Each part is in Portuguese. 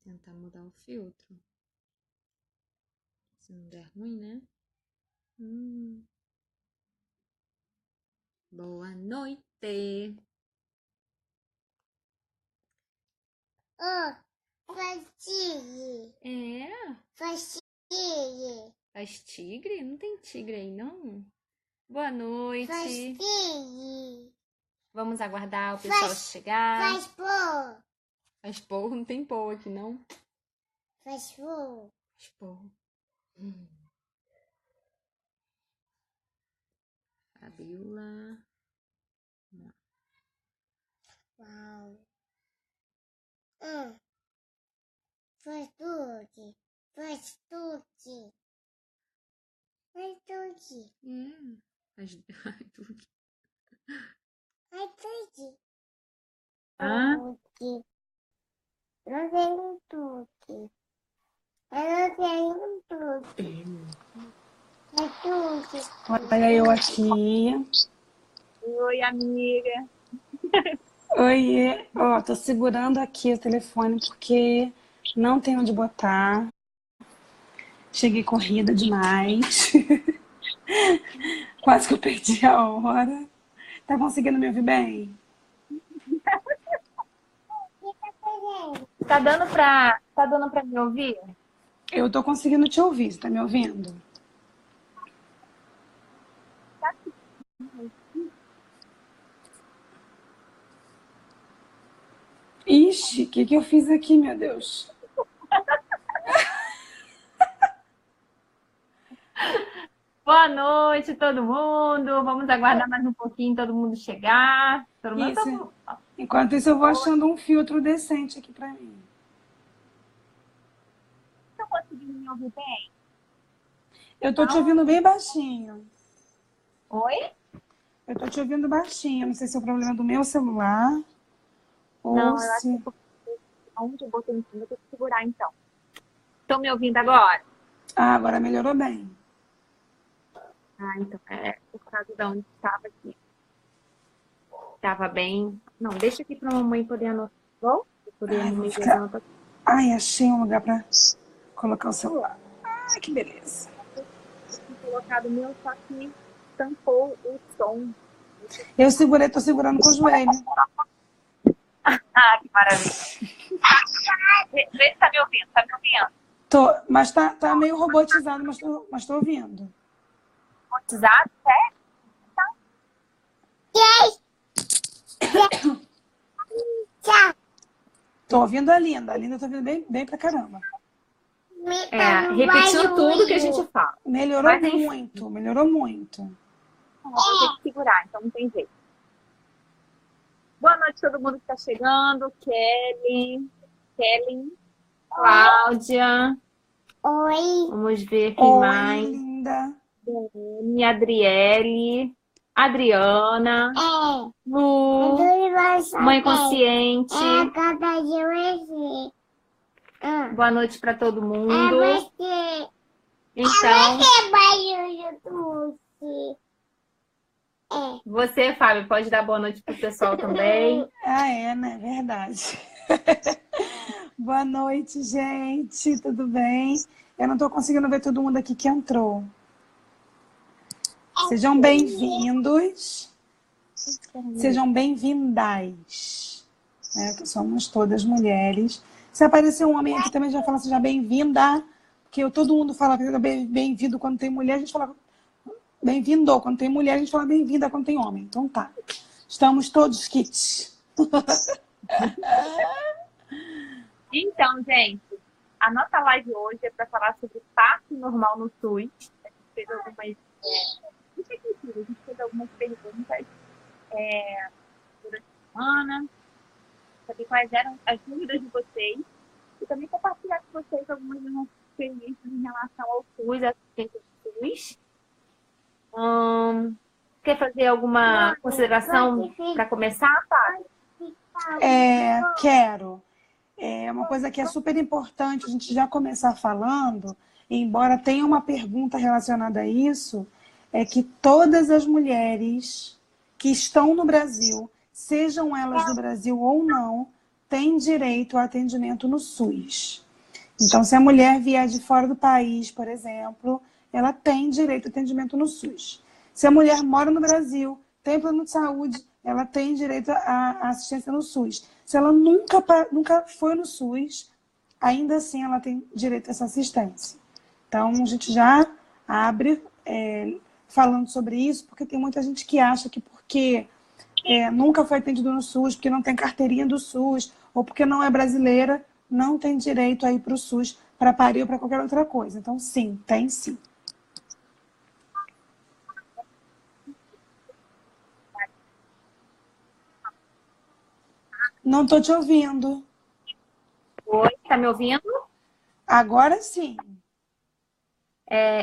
Tentar mudar o filtro. Se não der ruim, né? Boa noite. Faz tigre. Faz tigre. Faz tigre? Não tem tigre aí, não? Boa noite. Faz tigre. Vamos aguardar o pessoal chegar. Faz porro. Faz porro? Não tem porro aqui, não? Faz porro. Faz porro. Fabiola. Uau. Faz tudo. Faz tudo. Faz tudo. Faz tudo. Faz tudo. Ah? Não tenho tudo. Eu não tenho tudo. Faz tudo. Olha eu aqui. Oi, amiga. Oi, ó, tô segurando aqui o telefone porque não tem onde botar. Cheguei corrida demais. Quase que eu perdi a hora. Tá conseguindo me ouvir bem? Tá dando pra me ouvir? Eu tô conseguindo te ouvir, você tá me ouvindo? Ixi, o que eu fiz aqui, meu Deus? Boa noite, todo mundo. Vamos aguardar mais um pouquinho, todo mundo chegar. Todo mundo Isso. Enquanto isso, eu vou achando um filtro decente aqui pra mim. Tá conseguindo me ouvir bem? Eu tô te ouvindo bem baixinho. Oi? Eu tô te ouvindo baixinho. Não sei se é o problema do meu celular ou Não, eu se... acho que onde eu botei em cima, eu tenho que segurar então. Estão me ouvindo agora? Ah, agora melhorou bem. Ah, então é por causa de onde estava aqui. Estava bem. Não, deixa aqui pra mamãe poder anotar. Bom? Ai, vou ficar... Ai, achei um lugar pra colocar o celular. Ai, que beleza. Eu tinha colocado o meu, só que tampou o som. Eu segurei, tô segurando com o joelho. Ah, que maravilha. Vê se tá me ouvindo, tá me ouvindo? Tô, mas tá meio robotizado, mas tô ouvindo. Robotizado, sério? Tô ouvindo a Linda. A Linda eu tô ouvindo bem pra caramba. Repetindo tudo que a gente fala. Melhorou muito, melhorou muito. Vou ter que segurar, então não tem jeito. Boa noite a todo mundo que tá chegando. Kelly, Cláudia. Oi. Vamos ver quem mais. Oi, linda. Minha Adriele, Adriana, Lu, Mãe Consciente. Boa noite para todo mundo. Então, você, Fábio, pode dar boa noite pro pessoal também. Ah, é, né? Verdade. Boa noite, gente. Tudo bem? Eu não tô conseguindo ver todo mundo aqui que entrou. Sejam bem-vindos. Sejam bem-vindas. Né? Que somos todas mulheres. Se aparecer um homem aqui também, já fala seja bem-vinda. Porque todo mundo fala bem-vindo quando tem mulher, a gente fala bem-vindo. Quando tem mulher, a gente fala bem-vinda quando tem homem. Então tá. Estamos todos kits. Então, gente, a nossa live hoje é para falar sobre parto normal no SUS. A gente fez algumas perguntas durante a semana, saber quais eram as dúvidas de vocês e também compartilhar com vocês algumas das nossas experiências em relação ao SUS, a assistência do SUS. Quer fazer alguma consideração para começar, Fábio? Quero. É uma coisa que é super importante a gente já começar falando, embora tenha uma pergunta relacionada a isso, é que todas as mulheres que estão no Brasil, sejam elas do Brasil ou não, tem direito ao atendimento no SUS. Então, se a mulher vier de fora do país, por exemplo, ela tem direito ao atendimento no SUS. Se a mulher mora no Brasil, tem plano de saúde, ela tem direito à assistência no SUS. Se ela nunca foi no SUS, ainda assim ela tem direito a essa assistência. Então, a gente já abre falando sobre isso, porque tem muita gente que acha que porque nunca foi atendido no SUS, porque não tem carteirinha do SUS, ou porque não é brasileira, não tem direito a ir para o SUS para parir ou para qualquer outra coisa. Então, sim, tem sim. Não estou te ouvindo. Oi, tá me ouvindo? Agora sim.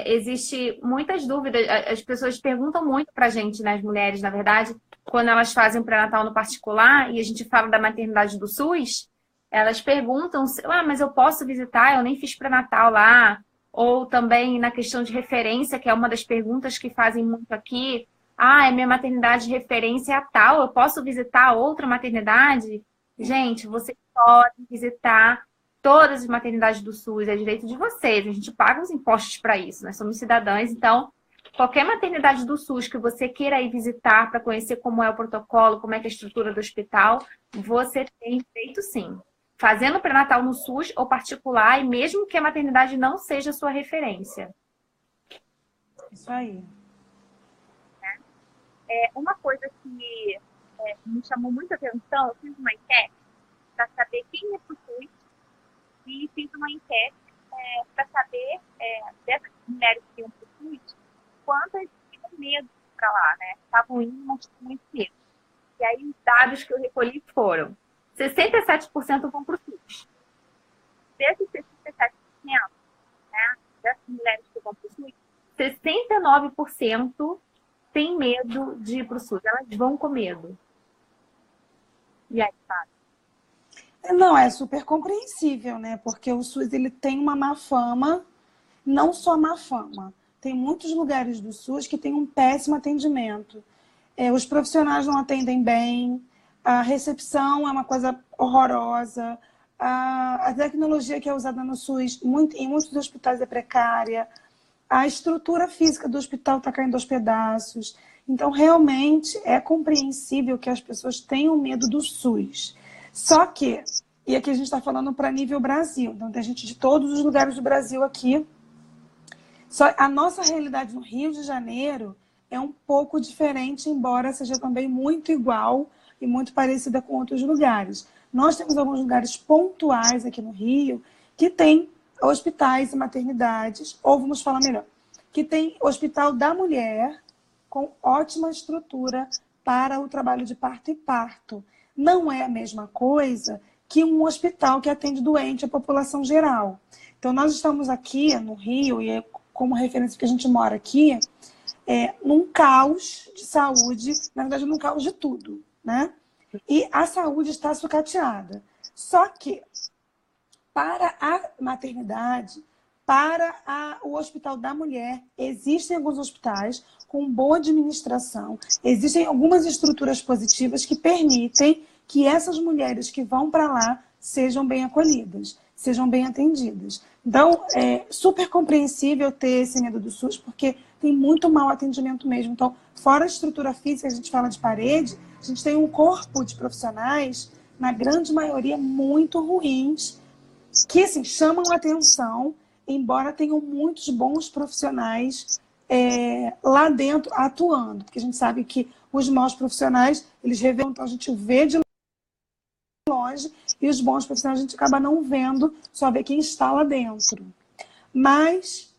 Existe muitas dúvidas, as pessoas perguntam muito pra gente, né, as mulheres, na verdade, quando elas fazem o pré-natal no particular e a gente fala da maternidade do SUS, elas perguntam, mas eu posso visitar, eu nem fiz pré-natal lá, ou também na questão de referência, que é uma das perguntas que fazem muito aqui, minha maternidade de referência é a tal, eu posso visitar outra maternidade? Gente, você pode visitar todas as maternidades do SUS, é direito de vocês. A gente paga os impostos para isso, nós somos cidadãs. Então, qualquer maternidade do SUS que você queira ir visitar para conhecer como é o protocolo, como é que é a estrutura do hospital, você tem direito sim. Fazendo pré-natal no SUS ou particular, e mesmo que a maternidade não seja a sua referência. Isso aí. Uma coisa que me chamou muita atenção, eu fiz uma enquete para saber quem é pro SUS e fiz uma enquete para saber dessas mulheres que iam pro SUS, quantas tinham medo para lá, né? Estavam indo, mas tinham muito medo. E aí os dados que eu recolhi foram 67% vão pro SUS. Desses 67%, né, dessas mulheres que vão pro SUS, 69% tem medo de ir pro SUS. Elas vão com medo. E aí, Fábio? Não, é super compreensível, né? Porque o SUS ele tem uma má fama, não só má fama. Tem muitos lugares do SUS que tem um péssimo atendimento. Os profissionais não atendem bem, a recepção é uma coisa horrorosa, a tecnologia que é usada no SUS em muitos hospitais é precária, a estrutura física do hospital está caindo aos pedaços. Então, realmente, é compreensível que as pessoas tenham medo do SUS. Só que, e aqui a gente está falando para nível Brasil, então tem gente de todos os lugares do Brasil aqui. Só a nossa realidade no Rio de Janeiro é um pouco diferente, embora seja também muito igual e muito parecida com outros lugares. Nós temos alguns lugares pontuais aqui no Rio que tem hospitais e maternidades, ou vamos falar melhor, que tem hospital da mulher com ótima estrutura para o trabalho de parto e parto. Não é a mesma coisa que um hospital que atende doente a população geral. Então, nós estamos aqui no Rio, e como referência que a gente mora aqui, num caos de saúde, na verdade, num caos de tudo, né? E a saúde está sucateada. Só que, para a maternidade, para o Hospital da Mulher, existem alguns hospitais com boa administração, existem algumas estruturas positivas que permitem que essas mulheres que vão para lá sejam bem acolhidas, sejam bem atendidas. Então, é super compreensível ter esse medo do SUS, porque tem muito mau atendimento mesmo. Então, fora a estrutura física, a gente fala de parede, a gente tem um corpo de profissionais, na grande maioria, muito ruins, que assim, chamam atenção, embora tenham muitos bons profissionais lá dentro atuando, porque a gente sabe que os maus profissionais, eles revelam, então a gente vê de longe, e os bons profissionais a gente acaba não vendo, só vê quem está lá dentro. Mas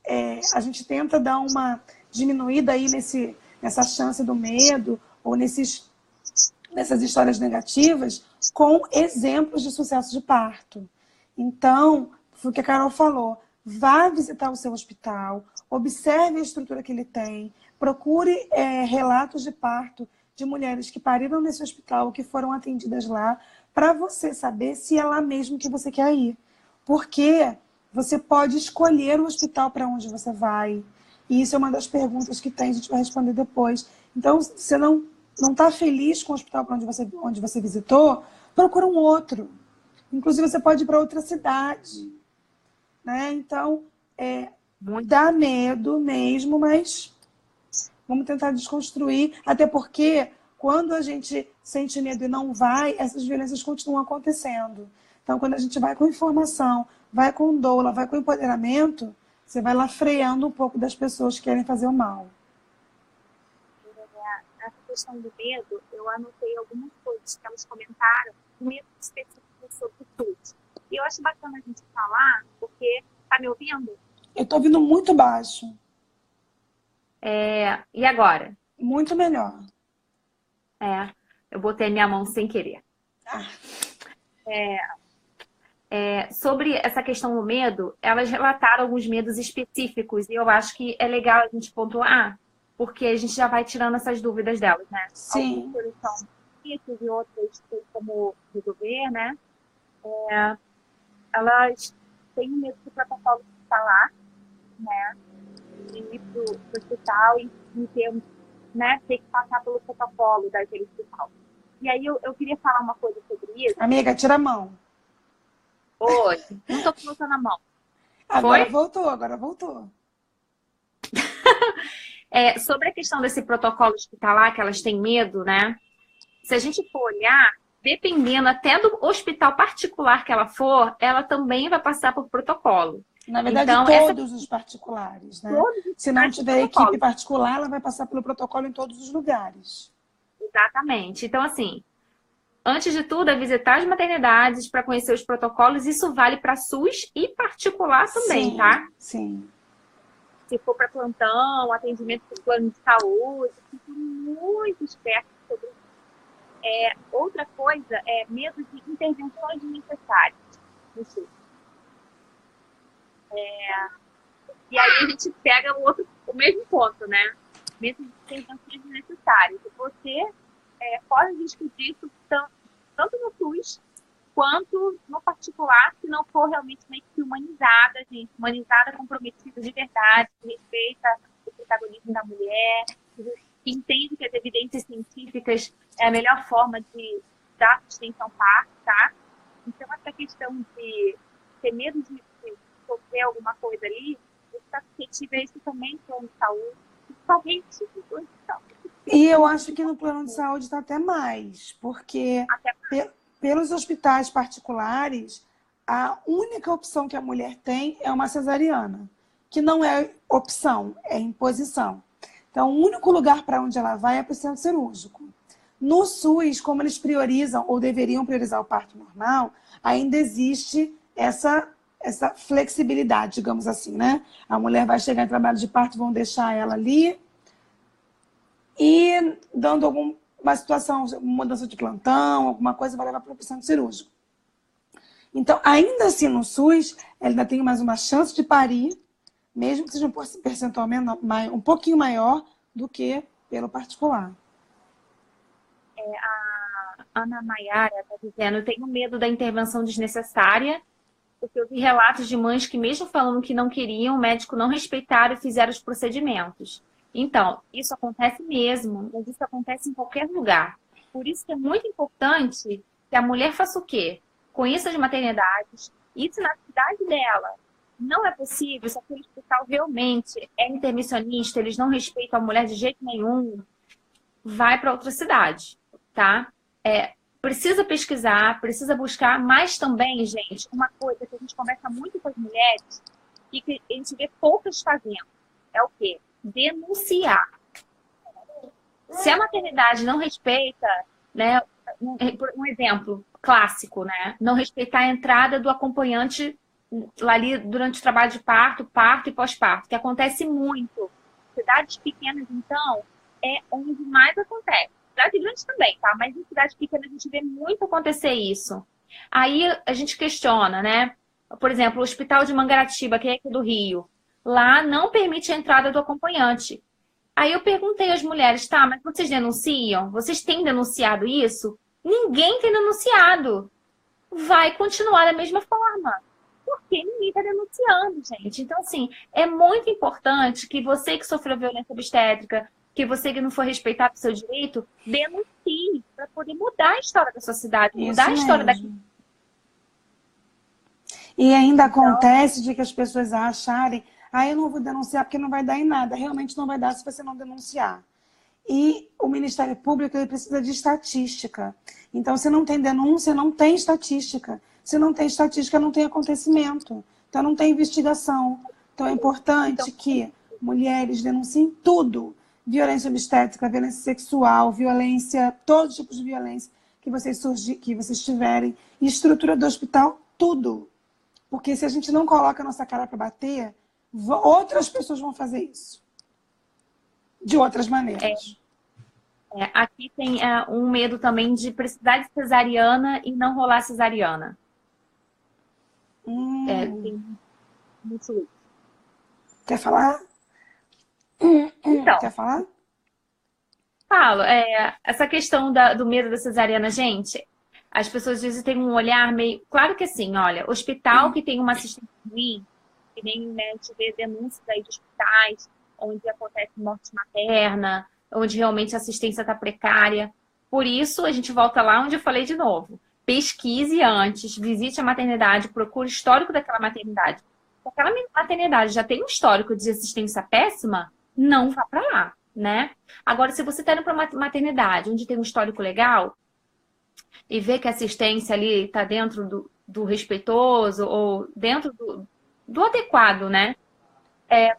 a gente tenta dar uma diminuída aí nessa chance do medo, ou nessas histórias negativas, com exemplos de sucesso de parto. Então, foi o que a Carol falou, vá visitar o seu hospital, observe a estrutura que ele tem, procure relatos de parto de mulheres que pariram nesse hospital, que foram atendidas lá, para você saber se é lá mesmo que você quer ir. Porque você pode escolher o hospital para onde você vai. E isso é uma das perguntas que tem, a gente vai responder depois. Então, se você não está feliz com o hospital onde você visitou, procura um outro. Inclusive, você pode ir para outra cidade, né? Então, Muito. dá medo mesmo, mas vamos tentar desconstruir. Até porque, quando a gente sente medo e não vai, essas violências continuam acontecendo. Então, quando a gente vai com informação, vai com doula, vai com empoderamento, você vai lá freando um pouco das pessoas que querem fazer o mal. Essa questão do medo, eu anotei algumas coisas que elas comentaram, medo específico sobre tudo. E eu acho bacana a gente falar, porque, tá me ouvindo? Eu tô ouvindo muito baixo. E agora? Muito melhor. Eu botei minha mão sem querer. Sobre essa questão do medo, elas relataram alguns medos específicos e eu acho que é legal a gente pontuar, porque a gente já vai tirando essas dúvidas delas, né? Sim. Algumas são difíceis e outras tem como resolver, né? Elas têm medo do protocolo hospitalar, né? De ir pro hospital e ter, né, ter que passar pelo protocolo daquele hospital. E aí eu queria falar uma coisa sobre isso. Amiga, tira a mão. Oi, não tô colocando a mão. Agora Foi? voltou, agora voltou. Sobre a questão desse protocolo hospitalar, que elas têm medo, né? Se a gente for olhar, dependendo até do hospital particular que ela for, ela também vai passar por protocolo. Na verdade, Então, todos os particulares, né? Se não tiver protocolo. equipe particular, ela vai passar pelo protocolo em todos os lugares. Exatamente. Então, assim, antes de tudo, é visitar as maternidades para conhecer os protocolos. Isso vale para SUS e particular também, Sim, tá? sim. Se for para plantão, atendimento por plano de saúde, fico muito esperto sobre isso. Outra coisa é medo de intervenções desnecessárias no SUS. E aí a gente pega o mesmo ponto, né? Medo de intervenções desnecessárias. E você corre o risco disso tanto no SUS quanto no particular, se não for realmente uma equipe humanizada, gente. Humanizada, comprometida de verdade, que respeita o protagonismo da mulher, que entende que as evidências científicas é a melhor forma de dar assistência ao parto, tá? Então, essa questão de ter medo de sofrer alguma coisa ali, você está suscetível a isso também em plano de saúde, principalmente no plano de saúde. E eu acho que no plano de saúde está até mais, porque pelos hospitais particulares, a única opção que a mulher tem é uma cesariana, que não é opção, é imposição. Então, o único lugar para onde ela vai é para o centro cirúrgico. No SUS, como eles priorizam ou deveriam priorizar o parto normal, ainda existe essa flexibilidade, digamos assim, né? A mulher vai chegar em trabalho de parto, vão deixar ela ali e dando alguma situação, mudança de plantão, alguma coisa, vai levar para o centro cirúrgico. Então, ainda assim, no SUS, ela ainda tem mais uma chance de parir, mesmo que seja um percentual menor, um pouquinho maior do que pelo particular. A Ana Maiara está dizendo, eu tenho medo da intervenção desnecessária, porque eu vi relatos de mães que, mesmo falando que não queriam, o médico não respeitaram e fizeram os procedimentos. Então, isso acontece mesmo, mas isso acontece em qualquer lugar. Por isso que é muito importante que a mulher faça o quê? Conheça as maternidades, isso na cidade dela. Não é possível, se aquele hospital realmente é intermissionista, eles não respeitam a mulher de jeito nenhum, vai para outra cidade, tá? Precisa pesquisar, precisa buscar, mas também, gente, uma coisa que a gente conversa muito com as mulheres e que a gente vê poucas fazendo, é o quê? Denunciar. Se a maternidade não respeita, né, um exemplo clássico, né, não respeitar a entrada do acompanhante ali durante o trabalho de parto e pós-parto, que acontece muito. Cidades pequenas, então, é onde mais acontece. Cidade grande também, tá? Mas em cidades pequenas a gente vê muito acontecer isso. Aí a gente questiona, né? Por exemplo, o Hospital de Mangaratiba, que é aqui do Rio, lá não permite a entrada do acompanhante. Aí eu perguntei às mulheres, tá, mas vocês denunciam? Vocês têm denunciado isso? Ninguém tem denunciado. Vai continuar da mesma forma. Porque ninguém está denunciando, gente. Então, assim, é muito importante que você que sofreu violência obstétrica, que você que não foi respeitado o seu direito, denuncie para poder mudar a história da sua cidade, mudar a história daqui. E ainda Então, acontece de que as pessoas acharem, eu não vou denunciar porque não vai dar em nada. Realmente não vai dar se você não denunciar. E o Ministério Público ele precisa de estatística. Então, se não tem denúncia, não tem estatística. Se não tem estatística, não tem acontecimento. Então, não tem investigação. Então, é importante que mulheres denunciem tudo. Violência obstétrica, violência sexual, violência, todos os tipos de violência que vocês tiverem. E estrutura do hospital, tudo. Porque se a gente não coloca a nossa cara para bater, outras pessoas vão fazer isso. De outras maneiras. aqui tem um medo também de precisar de cesariana e não rolar cesariana. Tem muito isso. Quer falar? Então, Quer falar? falo, essa questão do medo da cesariana, gente, as pessoas às vezes têm um olhar meio... Claro que assim, olha, hospital que tem uma assistência ruim, que nem, né, a gente vê denúncias aí de hospitais onde acontece morte materna, onde realmente a assistência está precária. Por isso, a gente volta lá onde eu falei de novo. Pesquise antes, visite a maternidade, procure o histórico daquela maternidade. Se aquela maternidade já tem um histórico de assistência péssima, não vá para lá, né? Agora, se você está indo para uma maternidade onde tem um histórico legal e vê que a assistência ali está dentro do respeitoso ou dentro do adequado, né?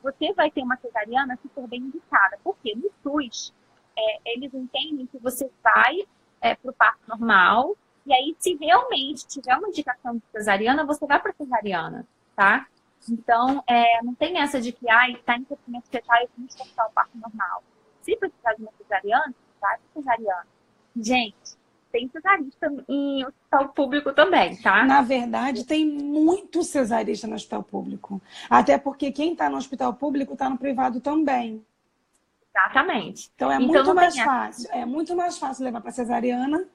Você vai ter uma cesariana se for bem indicada. Porque no SUS, eles entendem que você vai para o parto normal e aí, se realmente tiver uma indicação de cesariana, você vai para cesariana, tá? Então, não tem essa de que, está em sofrimento fetal e vamos cortar o parto normal. Se precisar de uma cesariana, vai para cesariana. Gente, tem cesarista em hospital público também, tá? Na verdade, tem muito cesarista no hospital público. Até porque quem está no hospital público está no privado também. Exatamente. Então, muito mais fácil. É muito mais fácil levar para cesariana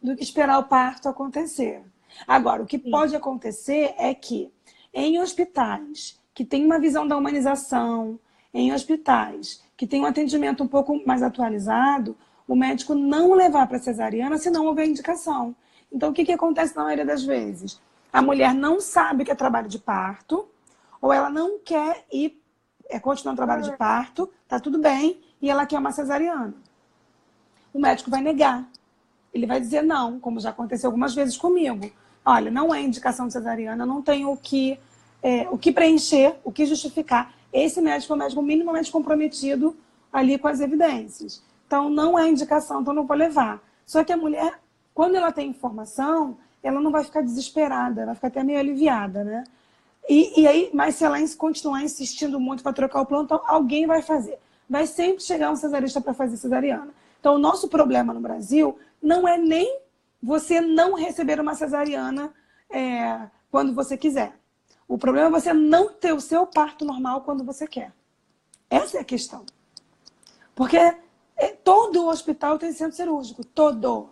do que esperar o parto acontecer. Agora, o que pode acontecer é que em hospitais que têm uma visão da humanização, em hospitais que têm um atendimento um pouco mais atualizado, o médico não levar para cesariana se não houver indicação. Então, o que acontece na maioria das vezes? A mulher não sabe que é trabalho de parto, ou ela não quer continuar o trabalho de parto, tá tudo bem, e ela quer uma cesariana. O médico vai negar. Ele vai dizer não, como já aconteceu algumas vezes comigo. Olha, não é indicação de cesariana, não tenho o que preencher, o que justificar. Esse médico é o médico minimamente comprometido ali com as evidências. Então, não é indicação, então não vou levar. Só que a mulher, quando ela tem informação, ela não vai ficar desesperada, ela vai ficar até meio aliviada, né? Mas se ela continuar insistindo muito para trocar o plantão, alguém vai fazer. Vai sempre chegar um cesarista para fazer cesariana. Então, o nosso problema no Brasil não é nem você não receber uma cesariana quando você quiser. O problema é você não ter o seu parto normal quando você quer. Essa é a questão. Porque todo hospital tem centro cirúrgico, todo.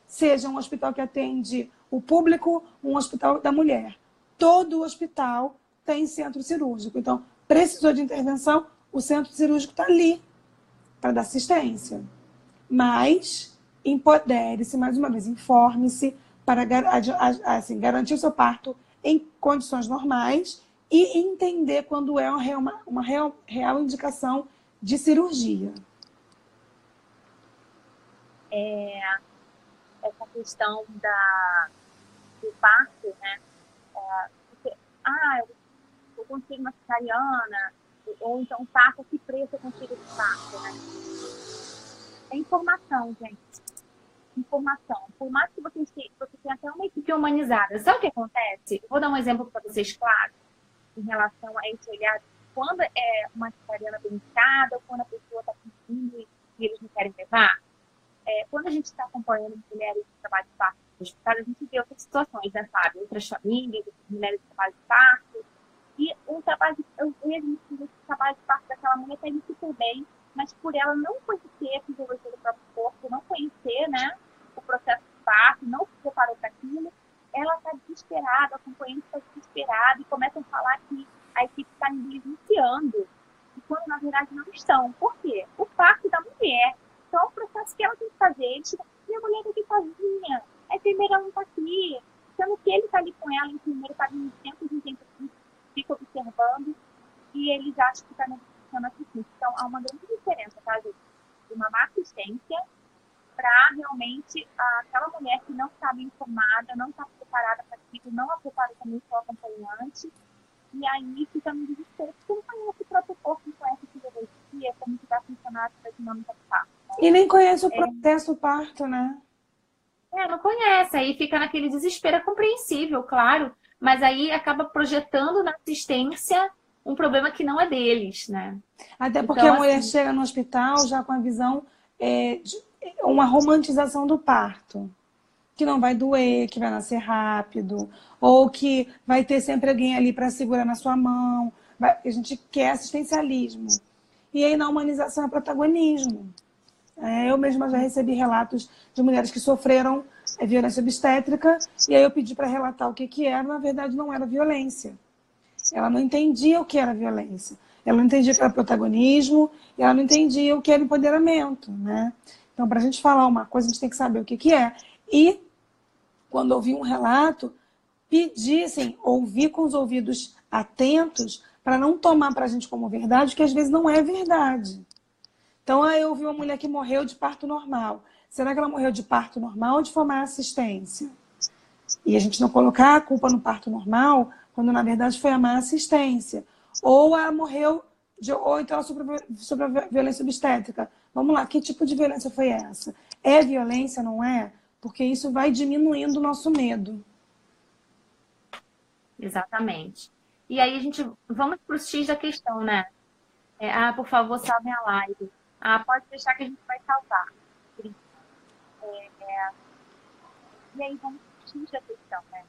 Seja um hospital que atende o público, um hospital da mulher. Todo hospital tem centro cirúrgico. Então, precisou de intervenção, o centro cirúrgico está ali para dar assistência. Mas empodere-se, mais uma vez, informe-se para garantir o seu parto em condições normais e entender quando é uma real indicação de cirurgia. Essa questão do parto, né? Eu consigo uma cesariana, ou então parto, que preço eu consigo esse parto, né? É informação, gente. Informação. Por mais que você tenha até uma equipe humanizada. Sabe o que acontece? Eu vou dar um exemplo para vocês, claro, em relação a esse olhar. Quando é uma cesariana bem indicada, ou quando a pessoa está sentindo e eles não querem levar. Quando a gente está acompanhando mulheres de trabalho de parto no hospital, a gente vê outras situações, né, sabe? Outras famílias, outras mulheres de trabalho de parto. E eu vejo que o trabalho de parto daquela mulher está indo super bem, mas por ela não conhecer a fisiologia do próprio corpo, não conhecer, né, o processo de parto, não se preparou para aquilo, ela está desesperada, a companheira está desesperada e começam a falar que a equipe está negligenciando, e quando na verdade não estão. Por quê? O parto da mulher. Então, é um processo que ela tem que fazer. Minha mulher está aqui sozinha, a enfermeira não está aqui, sendo que ele está fica ali com ela, o enfermeiro está de tempo em tempo, fica observando, e eles acham que está negociando assistência. Então, há uma grande diferença, tá, gente? De uma má assistência para realmente aquela mulher que não está bem informada, não está preparada para aquilo, não a prepara também seu acompanhante, e aí fica no desespero, porque não conhece o próprio corpo, não conhece a fisiologia, como que vai funcionar a dinâmica do parto. E nem conhece o processo do parto, né? Não conhece, aí fica naquele desespero, é compreensível, claro, mas aí acaba projetando na assistência um problema que não é deles, né? Até porque Então, a mulher assim, chega no hospital já com a visão de uma romantização do parto. Que não vai doer, que vai nascer rápido, ou que vai ter sempre alguém ali para segurar na sua mão. A gente quer assistencialismo. E aí na humanização é protagonismo. Eu mesma já recebi relatos de mulheres que sofreram violência obstétrica, e aí eu pedi para relatar o que era, na verdade não era violência. Ela não entendia o que era violência. Ela não entendia o que era protagonismo, e ela não entendia o que era empoderamento, né? Então, para a gente falar uma coisa, a gente tem que saber o que é. E, quando ouvir um relato, pedir, assim, ouvir com os ouvidos atentos, para não tomar para a gente como verdade, que às vezes não é verdade. Então, eu ouvi uma mulher que morreu de parto normal. Será que ela morreu de parto normal ou de foi má assistência? E a gente não colocar a culpa no parto normal, quando na verdade foi a má assistência. Ou ela morreu, ou então ela sofreu a violência obstétrica. Vamos lá, que tipo de violência foi essa? É violência, não é? Porque isso vai diminuindo o nosso medo. exatamente. E aí vamos para o X da questão, né? Por favor, salvem a live. Pode deixar que a gente vai salvar. E aí vamos para o X da questão, né?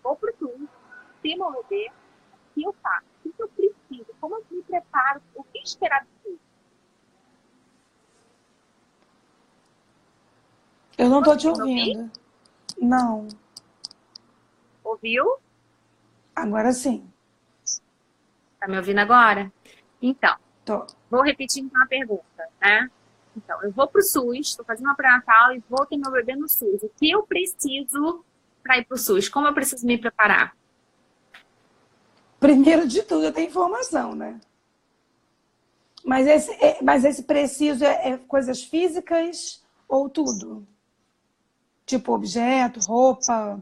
Vou pro SUS, se meu bebê, o que eu faço? O que eu preciso? Como eu me preparo? O que esperar do SUS? Eu não estou te ouvindo. Não. Ouviu? Agora sim. Tá me ouvindo agora? Então, Tô. vou repetir então a pergunta, né? Então, eu vou pro SUS, estou fazendo uma pré-natal e vou ter meu bebê no SUS. O que eu preciso para ir pro SUS? Como eu preciso me preparar? Primeiro de tudo, eu tenho informação, né? Mas esse preciso é coisas físicas ou tudo? Tipo objeto, roupa?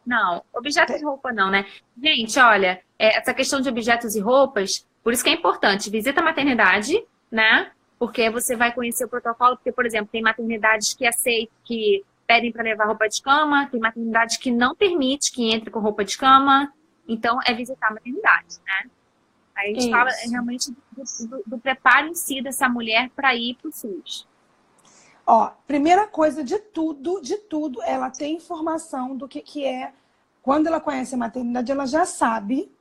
Não, objetos e roupa não, né? Gente, olha, essa questão de objetos e roupas, por isso que é importante, visita a maternidade, né? Porque você vai conhecer o protocolo, porque, por exemplo, tem maternidades que aceitam, que pedem para levar roupa de cama, tem maternidade que não permite que entre com roupa de cama, então é visitar a maternidade, né? Aí a gente fala realmente do preparo em si dessa mulher para ir para o SUS. Ó, primeira coisa de tudo, ela tem informação do que é. Quando ela conhece a maternidade, ela já sabe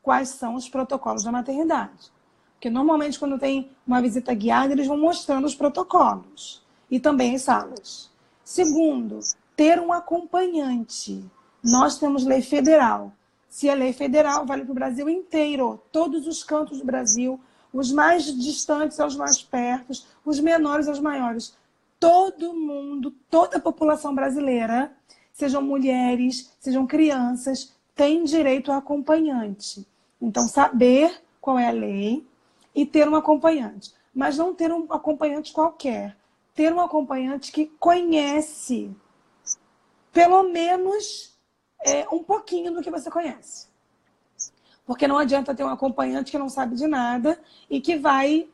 quais são os protocolos da maternidade. Porque normalmente quando tem uma visita guiada, eles vão mostrando os protocolos. E também as salas. Segundo, ter um acompanhante. Nós temos lei federal. Se é lei federal, vale para o Brasil inteiro. Todos os cantos do Brasil, os mais distantes aos mais perto, os menores aos maiores. Todo mundo, toda a população brasileira, sejam mulheres, sejam crianças, tem direito a acompanhante. Então, saber qual é a lei e ter um acompanhante. Mas não ter um acompanhante qualquer. Ter um acompanhante que conhece, pelo menos, um pouquinho do que você conhece. Porque não adianta ter um acompanhante que não sabe de nada e que vai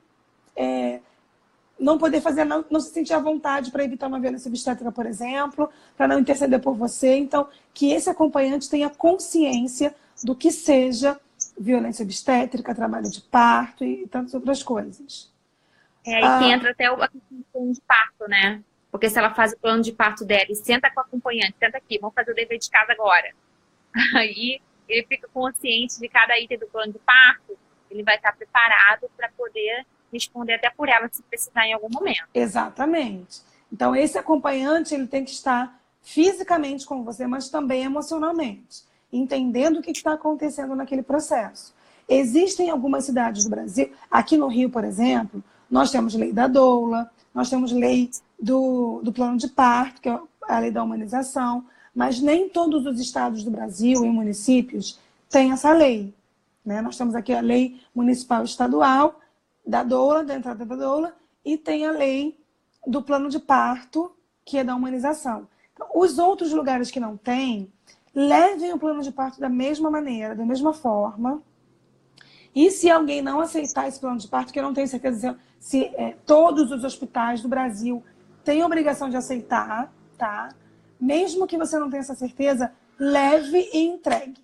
não poder fazer, não se sentir à vontade para evitar uma violência obstétrica, por exemplo, para não interceder por você. Então, que esse acompanhante tenha consciência do que seja violência obstétrica, trabalho de parto e tantas outras coisas. É aí que entra até a questão do plano de parto, né? Porque se ela faz o plano de parto dela e senta com o acompanhante, senta aqui, vamos fazer o dever de casa agora. Aí ele fica consciente de cada item do plano de parto, ele vai estar preparado para poder responder até por ela se precisar em algum momento. Exatamente. Então, esse acompanhante ele tem que estar fisicamente com você, mas também emocionalmente, entendendo o que está acontecendo naquele processo. Existem algumas cidades do Brasil, aqui no Rio, por exemplo, nós temos lei da doula, nós temos lei do plano de parto, que é a lei da humanização, Mas nem todos os estados do Brasil e municípios têm essa lei, né? Nós temos aqui a lei municipal e estadual da doula, da entrada da doula, e tem a lei do plano de parto, que é da humanização. Então, os outros lugares que não têm, levem o plano de parto da mesma maneira, da mesma forma. E se alguém não aceitar esse plano de parto, que eu não tenho certeza se todos os hospitais do Brasil têm a obrigação de aceitar, tá? Mesmo que você não tenha essa certeza, leve e entregue.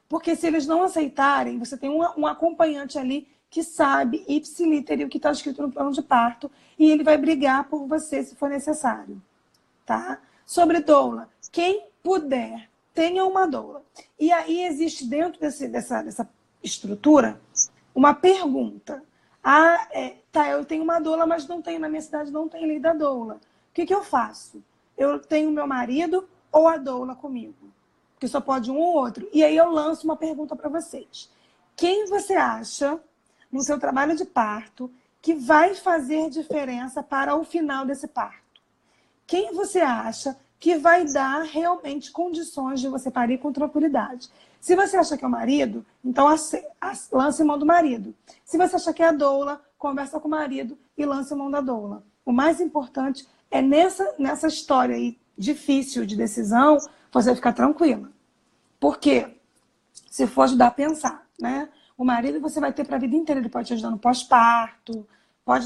Porque se eles não aceitarem, você tem um acompanhante ali que sabe, ipsiliter, o que está escrito no plano de parto, e ele vai brigar por você se for necessário. Tá? Sobre doula, quem puder, tenha uma doula. E aí existe dentro dessa estrutura uma pergunta. Eu tenho uma doula, mas não tenho na minha cidade, não tem lei da doula. O que eu faço? Eu tenho meu marido ou a doula comigo? Porque só pode um ou outro. E aí eu lanço uma pergunta para vocês. Quem você acha, no seu trabalho de parto, que vai fazer diferença para o final desse parto? Quem você acha que vai dar realmente condições de você parir com tranquilidade? Se você acha que é o marido, então lance mão do marido. Se você acha que é a doula, conversa com o marido e lance mão da doula. O mais importante é nessa história aí difícil de decisão, você ficar tranquila. Porque se for ajudar a pensar, né? O marido você vai ter para a vida inteira, ele pode te ajudar no pós-parto,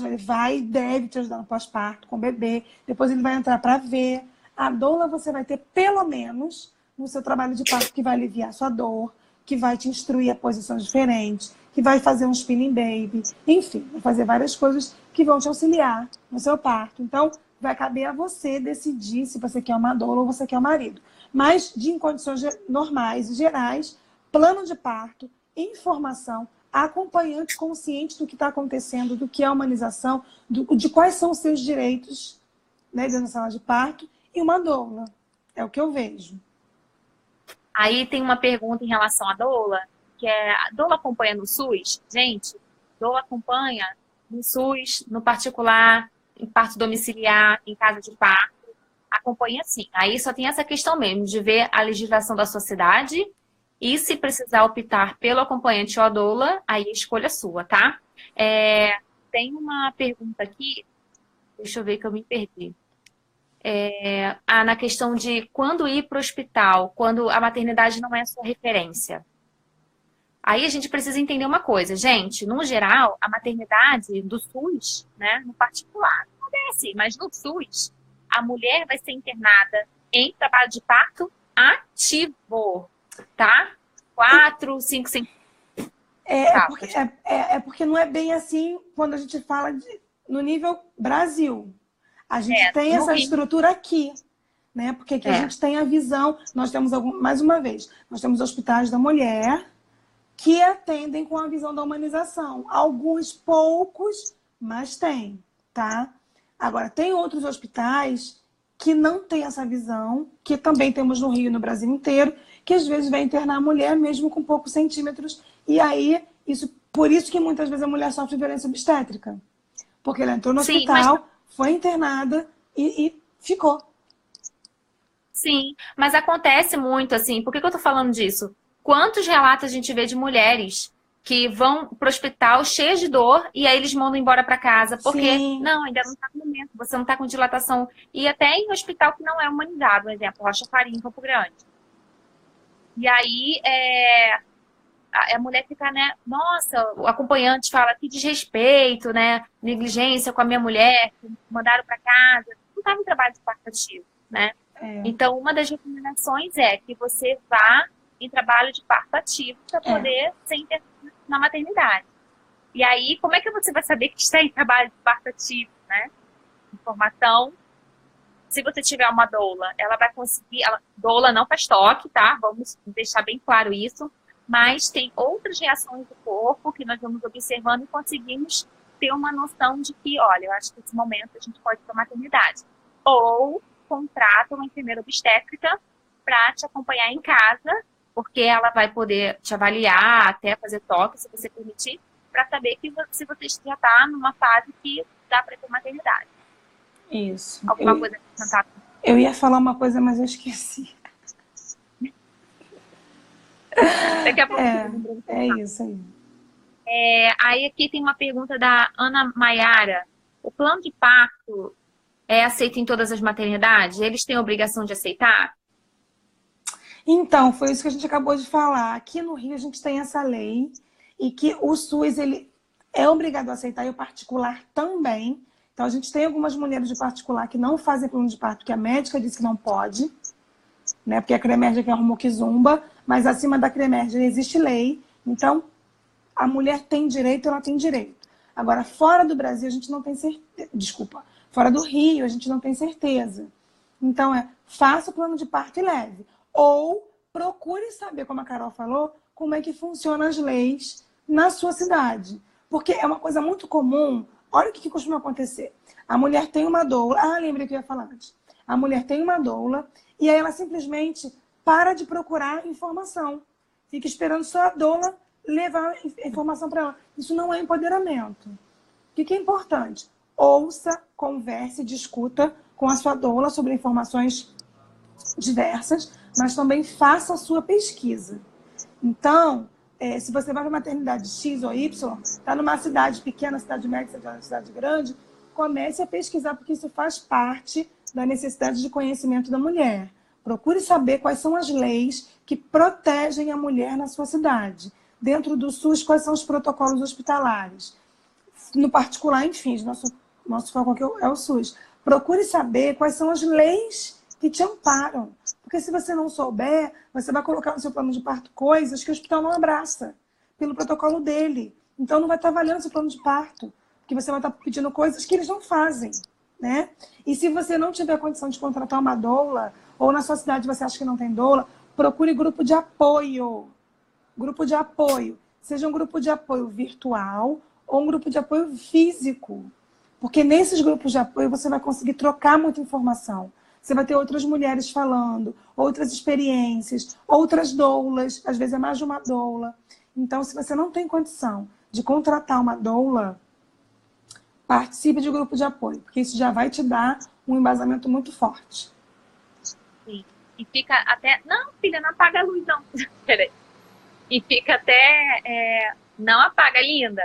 ele vai e deve te ajudar no pós-parto com o bebê, depois ele vai entrar para ver. A doula você vai ter pelo menos no seu trabalho de parto que vai aliviar a sua dor, que vai te instruir a posições diferentes, que vai fazer um spinning baby, enfim, vai fazer várias coisas que vão te auxiliar no seu parto. Então, vai caber a você decidir se você quer uma doula ou você quer um marido. Mas, em condições normais e gerais, plano de parto, informação, acompanhante consciente do que está acontecendo, do que é a humanização, de quais são os seus direitos, né, dentro da sala de parto, e uma doula. É o que eu vejo. Aí tem uma pergunta em relação à doula, que é, a doula acompanha no SUS? Gente, doula acompanha no SUS, no particular, em parto domiciliar, em casa de parto, acompanha sim. Aí só tem essa questão mesmo, de ver a legislação da sua cidade e se precisar optar pelo acompanhante ou a doula, aí a escolha é sua, tá? Tem uma pergunta aqui, deixa eu ver que eu me perdi. Na questão de quando ir para o hospital, quando a maternidade não é a sua referência. Aí a gente precisa entender uma coisa, gente, no geral, a maternidade do SUS, né, no particular, não acontece, mas no SUS, a mulher vai ser internada em trabalho de parto ativo, tá? 4, 5, 5. Porque não é bem assim quando a gente fala no nível Brasil. A gente tem essa estrutura aqui, né? Porque aqui a gente tem a visão, nós temos, mais uma vez, nós temos hospitais da mulher que atendem com a visão da humanização. Alguns poucos, mas tem, tá? Agora, tem outros hospitais que não têm essa visão, que também temos no Rio e no Brasil inteiro, que às vezes vai internar a mulher mesmo com poucos centímetros. E aí, por isso que muitas vezes a mulher sofre violência obstétrica. Porque ela entrou no hospital, foi internada e ficou. Sim, mas acontece muito assim. Por que eu tô falando disso? Quantos relatos a gente vê de mulheres que vão pro hospital cheias de dor e aí eles mandam embora para casa porque não, ainda não tá no momento, você não tá com dilatação. E até em hospital que não é humanizado, por exemplo, Rocha Farinha, em Campo Grande. E aí a mulher fica, né? Nossa, o acompanhante fala que desrespeito, né? Negligência com a minha mulher, que mandaram para casa. Não estava em trabalho de parto ativo, né? Então, uma das recomendações é que você vá em trabalho de parto ativo para poder ser internado na maternidade. E aí, como é que você vai saber que está em trabalho de parto ativo, né? Informação. Se você tiver uma doula, ela vai conseguir... Doula não faz toque, tá? Vamos deixar bem claro isso. Mas tem outras reações do corpo que nós vamos observando e conseguimos ter uma noção de que, olha, eu acho que nesse momento a gente pode ir para a maternidade. Ou contrata uma enfermeira obstétrica para te acompanhar em casa, porque ela vai poder te avaliar, até fazer toque, se você permitir, para saber que se você já está numa fase que dá para ir para a maternidade. Isso. Alguma coisa que tentar? Eu ia falar uma coisa, mas eu esqueci. Daqui a pouco eu lembro pra você. É isso aí. Aí aqui tem uma pergunta da Ana Maiara. O plano de parto é aceito em todas as maternidades? Eles têm obrigação de aceitar? Então, foi isso que a gente acabou de falar. Aqui no Rio a gente tem essa lei e que o SUS ele é obrigado a aceitar e o particular também. Então, a gente tem algumas mulheres de particular que não fazem plano de parto, que a médica disse que não pode, né? Porque a Cremerge que arrumou que zumba, mas acima da Cremerge existe lei. Então, a mulher tem direito, ela tem direito. Agora, fora do Brasil, a gente não tem certeza. Desculpa. Fora do Rio, a gente não tem certeza. Então, faça o plano de parto e leve. Ou procure saber, como a Carol falou, como é que funcionam as leis na sua cidade. Porque é uma coisa muito comum. Olha o que costuma acontecer. A mulher tem uma doula. Ah, lembrei que eu ia falar antes. A mulher tem uma doula e aí ela simplesmente para de procurar informação. Fica esperando só a doula levar informação para ela. Isso não é empoderamento. O que é importante? Ouça, converse, discuta com a sua doula sobre informações diversas, mas também faça a sua pesquisa. Então, se você vai para a maternidade X ou Y, está numa cidade pequena, cidade média, cidade grande, comece a pesquisar, porque isso faz parte da necessidade de conhecimento da mulher. Procure saber quais são as leis que protegem a mulher na sua cidade. Dentro do SUS, quais são os protocolos hospitalares. No particular, enfim, nosso foco aqui é o SUS. Procure saber quais são as leis que te amparam. Porque se você não souber, você vai colocar no seu plano de parto coisas que o hospital não abraça, pelo protocolo dele. Então não vai estar valendo seu plano de parto, porque você vai estar pedindo coisas que eles não fazem, né? E se você não tiver condição de contratar uma doula, ou na sua cidade você acha que não tem doula, procure grupo de apoio. Grupo de apoio. Seja um grupo de apoio virtual ou um grupo de apoio físico. Porque nesses grupos de apoio você vai conseguir trocar muita informação. Você vai ter outras mulheres falando, outras experiências, outras doulas, às vezes é mais de uma doula. Então, se você não tem condição de contratar uma doula, participe de grupo de apoio, porque isso já vai te dar um embasamento muito forte. Sim. E fica até... Não, filha, não apaga a luz, não. Peraí. E fica até... Não apaga, linda.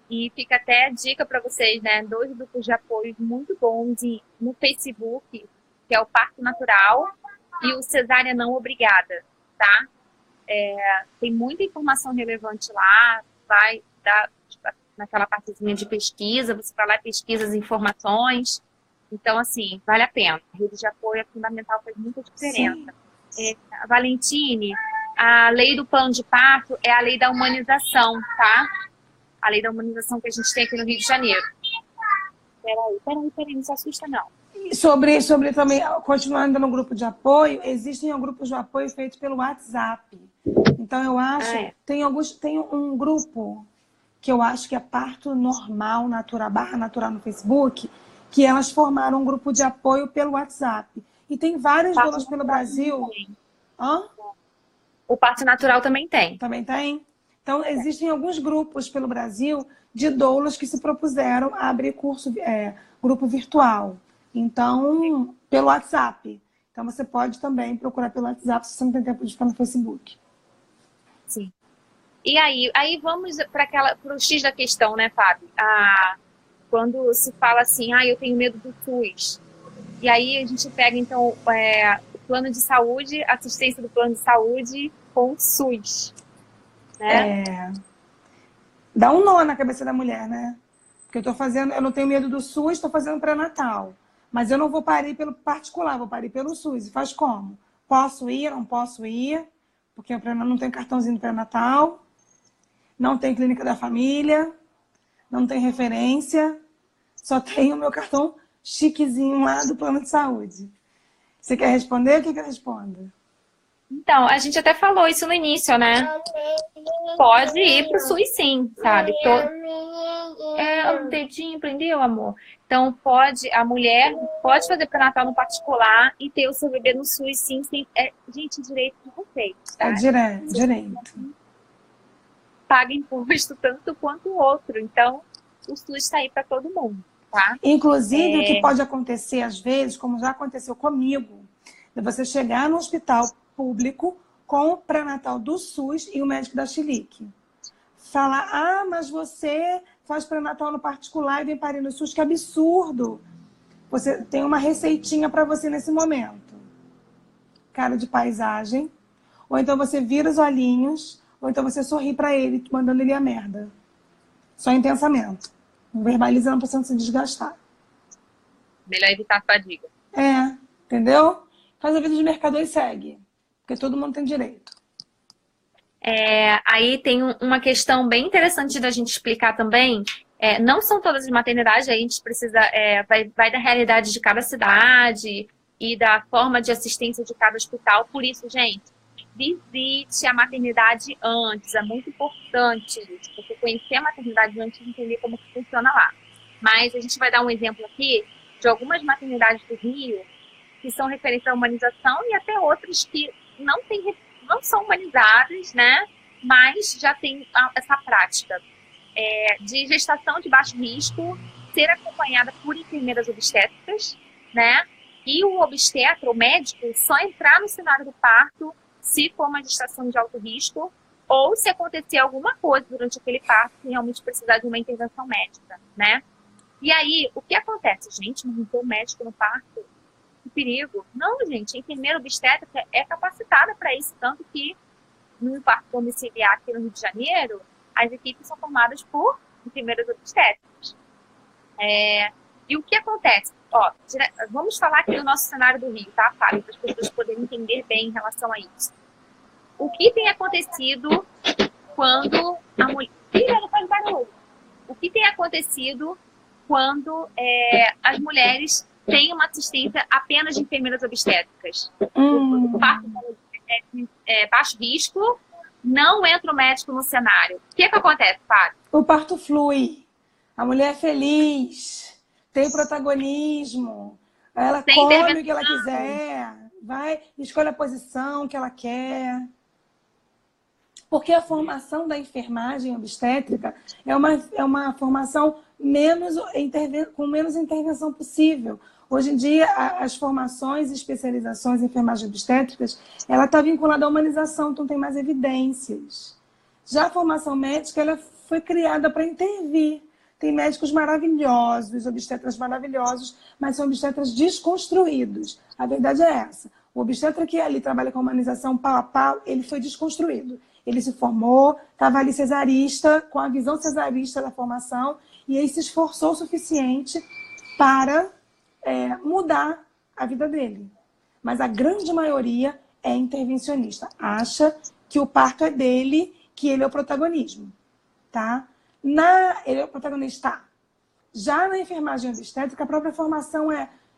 E fica até dica para vocês, né? 2 grupos de apoio muito bons no Facebook, que é o Parto Natural e o Cesárea Não Obrigada, tá? Tem muita informação relevante lá, vai dar naquela partezinha de pesquisa, você vai lá e pesquisa as informações. Então, assim, vale a pena. A rede de apoio é fundamental, faz muita diferença. A Valentine, a lei do plano de parto é a lei da humanização, tá? A lei da humanização que a gente tem aqui no Rio de Janeiro. Peraí, não se assusta, não. Sobre também, continuando no grupo de apoio, existem grupos de apoio feitos pelo WhatsApp. Então, eu acho, tem um grupo que eu acho que é Parto Normal, /Natural no Facebook, que elas formaram um grupo de apoio pelo WhatsApp. E tem várias doulas pelo Brasil. Hã? O Parto Natural também tem. Também tem? Então, existem alguns grupos pelo Brasil de doulas que se propuseram a abrir grupo virtual. Então, pelo WhatsApp. Então, você pode também procurar pelo WhatsApp se você não tem tempo de ficar no Facebook. Sim. E aí vamos para o X da questão, né, Fábio? Quando se fala assim, eu tenho medo do SUS. E aí a gente pega, então, o plano de saúde, assistência do plano de saúde com o SUS. Né? Dá um nó na cabeça da mulher, né? Porque eu não tenho medo do SUS, estou fazendo pré-natal. Mas eu não vou parir pelo particular, vou parir pelo SUS. E faz como? Posso ir, não posso ir, porque eu não tenho cartãozinho do pré-natal, não tem clínica da família, não tem referência, só tenho o meu cartão chiquezinho lá do plano de saúde. Você quer responder? O que eu respondo? Então, a gente até falou isso no início, né? Pode ir pro SUS sim, sabe? O dedinho prendeu, amor? Então, a mulher pode fazer pré-natal no particular e ter o seu bebê no SUS sim. Gente, direito de vocês, tá? É direito. Paga imposto tanto quanto o outro. Então, o SUS está aí para todo mundo. tá? Inclusive, o que pode acontecer às vezes, como já aconteceu comigo, de você chegar no hospital público com o pré-natal do SUS e o médico da Chilique. Falar, ah, mas você faz pré-natal no particular e vem parir no SUS, que absurdo. Você tem uma receitinha para você nesse momento. Cara de paisagem, ou então você vira os olhinhos, ou então você sorri para ele, mandando ele a merda. Só em pensamento. Não verbaliza, não precisa se desgastar. Melhor evitar a fadiga. Entendeu? Faz a vida de mercador e segue. Porque todo mundo tem direito. Aí tem uma questão bem interessante da gente explicar também. Não são todas as maternidades, aí a gente precisa. Vai da realidade de cada cidade e da forma de assistência de cada hospital. Por isso, gente, visite a maternidade antes. É muito importante isso. Você conhecer a maternidade antes de entender como que funciona lá. Mas a gente vai dar um exemplo aqui de algumas maternidades do Rio que são referentes à humanização e até outras que não são humanizadas, né? Mas já tem essa prática de gestação de baixo risco, ser acompanhada por enfermeiras obstétricas, né? E o obstetra, o médico, só entrar no cenário do parto se for uma gestação de alto risco ou se acontecer alguma coisa durante aquele parto que realmente precisar de uma intervenção médica, né? E aí, o que acontece? Gente, não tem um médico no parto? Que perigo. Não, gente, a enfermeira obstétrica é capacitada para isso, tanto que no parto domiciliar aqui no Rio de Janeiro, as equipes são formadas por enfermeiras obstétricas. E o que acontece? Vamos falar aqui do nosso cenário do Rio, tá, Fábio? Para as pessoas poderem entender bem em relação a isso. O que tem acontecido quando a mulher... não faz barulho. O que tem acontecido quando as mulheres têm uma assistência apenas de enfermeiras obstétricas? O parto é baixo risco, não entra o médico no cenário. O que acontece, Fábio? O parto flui. A mulher é feliz, tem protagonismo, ela come o que ela quiser, vai, escolhe a posição que ela quer. Porque a formação da enfermagem obstétrica é uma formação com menos intervenção possível. Hoje em dia, as formações e especializações em enfermagem obstétricas, ela está vinculada à humanização, então tem mais evidências. Já a formação médica, ela foi criada para intervir. Tem médicos maravilhosos, obstetras maravilhosos, mas são obstetras desconstruídos. A verdade é essa. O obstetra que ali trabalha com humanização pau a pau, ele foi desconstruído. Ele se formou, estava ali cesarista, com a visão cesarista da formação, e aí se esforçou o suficiente para mudar a vida dele. Mas a grande maioria é intervencionista. Acha que o parto é dele, que ele é o protagonismo. Tá? Ele é o protagonista. Já na enfermagem obstétrica, a própria formação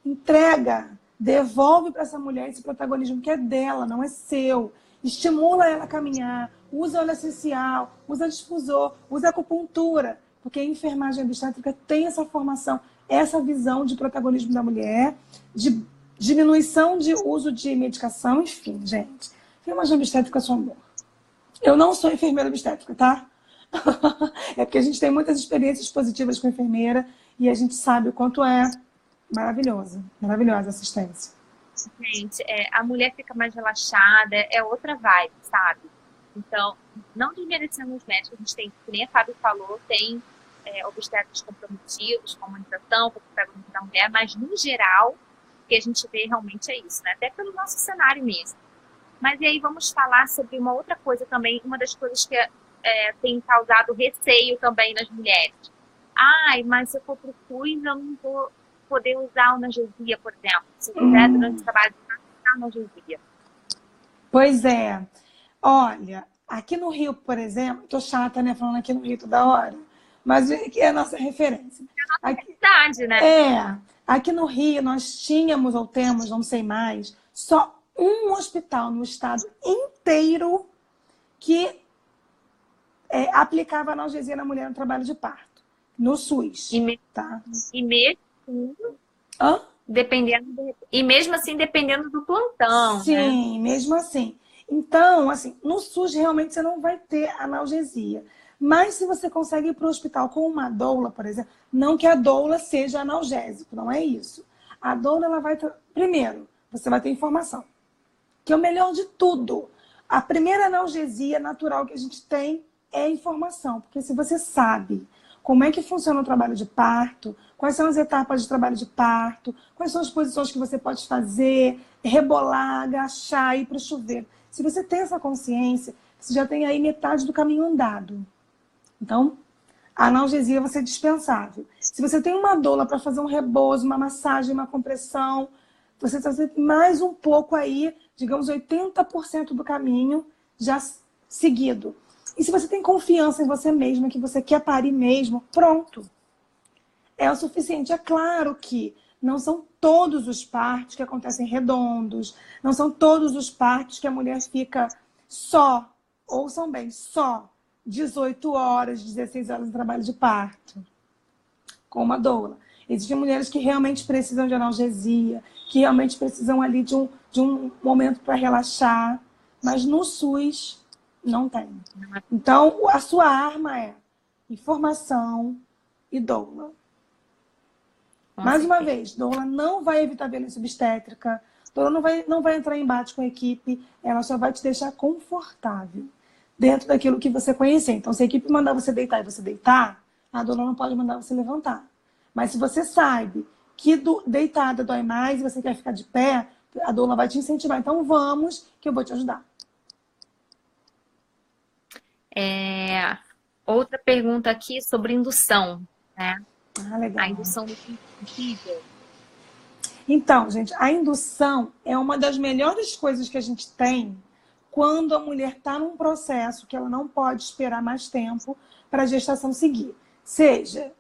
entrega, devolve para essa mulher esse protagonismo que é dela, não é seu. Estimula ela a caminhar, usa óleo essencial, usa difusor, usa acupuntura, porque a enfermagem obstétrica tem essa formação, essa visão de protagonismo da mulher, de diminuição de uso de medicação, enfim, gente. Enfermagem obstétrica é só amor. Eu não sou enfermeira obstétrica, tá? É porque a gente tem muitas experiências positivas com enfermeira e a gente sabe o quanto é maravilhosa a assistência. Gente, a mulher fica mais relaxada, é outra vibe, sabe? Então, não desmerecendo os médicos, a gente tem, que nem a Fábio falou, tem obstetras comprometidos com a humanização, com o protagonismo da mulher, mas no geral, o que a gente vê realmente é isso, né? Até pelo nosso cenário mesmo. Mas e aí vamos falar sobre uma outra coisa também, uma das coisas que tem causado receio também nas mulheres. Ai, mas se eu for pro SUS, eu não vou poder usar analgesia, por exemplo. Se eu quiser, durante o trabalho, usar analgesia. Pois é. Olha, aqui no Rio, por exemplo, tô chata, né, falando aqui no Rio toda hora, mas é a nossa referência. É a nossa cidade, né? Aqui no Rio nós tínhamos, ou temos, não sei mais, só um hospital no estado inteiro que aplicava analgesia na mulher no trabalho de parto, no SUS. Tá? E mesmo assim, dependendo do plantão. Sim, né? Mesmo assim. Então, assim, no SUS realmente você não vai ter analgesia. Mas se você consegue ir para o hospital com uma doula, por exemplo, não que a doula seja analgésico, não é isso. A doula, ela vai... Primeiro, você vai ter informação, que é o melhor de tudo. A primeira analgesia natural que a gente tem é a informação, porque se você sabe como é que funciona o trabalho de parto, quais são as etapas de trabalho de parto, quais são as posições que você pode fazer, rebolar, agachar, ir para o chuveiro. Se você tem essa consciência, você já tem aí metade do caminho andado. Então, a analgesia vai ser dispensável. Se você tem uma doula para fazer um rebozo, uma massagem, uma compressão, você está fazendo mais um pouco aí, digamos, 80% do caminho já seguido. E se você tem confiança em você mesma, que você quer parir mesmo, pronto. É o suficiente. É claro que não são todos os partos que acontecem redondos, não são todos os partos que a mulher fica só, ouçam bem, só 18 horas, 16 horas de trabalho de parto, com uma doula. Existem mulheres que realmente precisam de analgesia, que realmente precisam ali de um momento para relaxar, mas no SUS não tem. Então, a sua arma é informação e doula. Mais uma vez, doula não vai evitar violência obstétrica, doula não vai entrar em embate com a equipe, ela só vai te deixar confortável dentro daquilo que você conhecer. Então, se a equipe mandar você deitar e você deitar, a doula não pode mandar você levantar. Mas se você sabe que deitada dói mais e você quer ficar de pé, a doula vai te incentivar. Então, vamos, que eu vou te ajudar. Outra pergunta aqui sobre indução, né? Ah, legal. A indução do sensível. Então, gente, a indução é uma das melhores coisas que a gente tem quando a mulher está num processo que ela não pode esperar mais tempo para a gestação seguir. Seja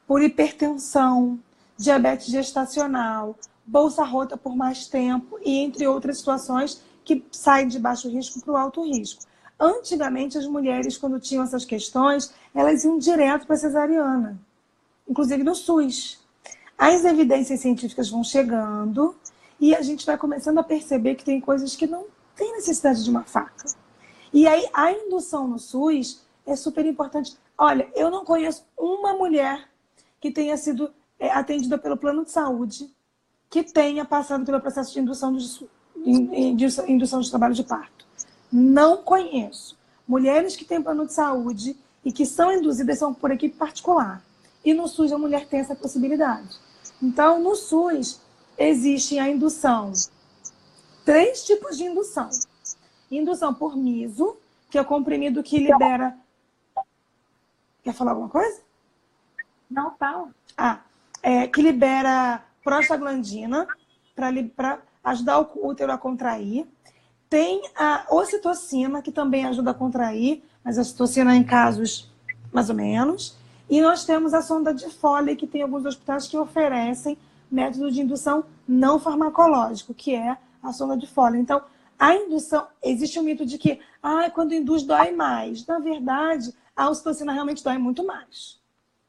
por hipertensão, diabetes gestacional, bolsa rota por mais tempo e entre outras situações que saem de baixo risco para o alto risco. Antigamente, as mulheres, quando tinham essas questões, elas iam direto para a cesariana, inclusive no SUS. As evidências científicas vão chegando e a gente vai começando a perceber que tem coisas que não tem necessidade de uma faca. E aí, a indução no SUS é super importante. Olha, eu não conheço uma mulher que tenha sido atendida pelo plano de saúde que tenha passado pelo processo de indução de trabalho de parto. Não conheço. Mulheres que têm plano de saúde e que são induzidas são por equipe particular. E no SUS a mulher tem essa possibilidade. Então, no SUS existe a indução. 3 tipos de indução. Indução por miso, que é o comprimido que libera... Quer falar alguma coisa? Não, fala. Que libera prostaglandina para ajudar o útero a contrair. Tem a ocitocina, que também ajuda a contrair, mas a ocitocina em casos mais ou menos. E nós temos a sonda de Foley, que tem alguns hospitais que oferecem método de indução não farmacológico, que é a sonda de Foley. Então, a indução, existe um mito de que quando induz dói mais. Na verdade, a ocitocina realmente dói muito mais.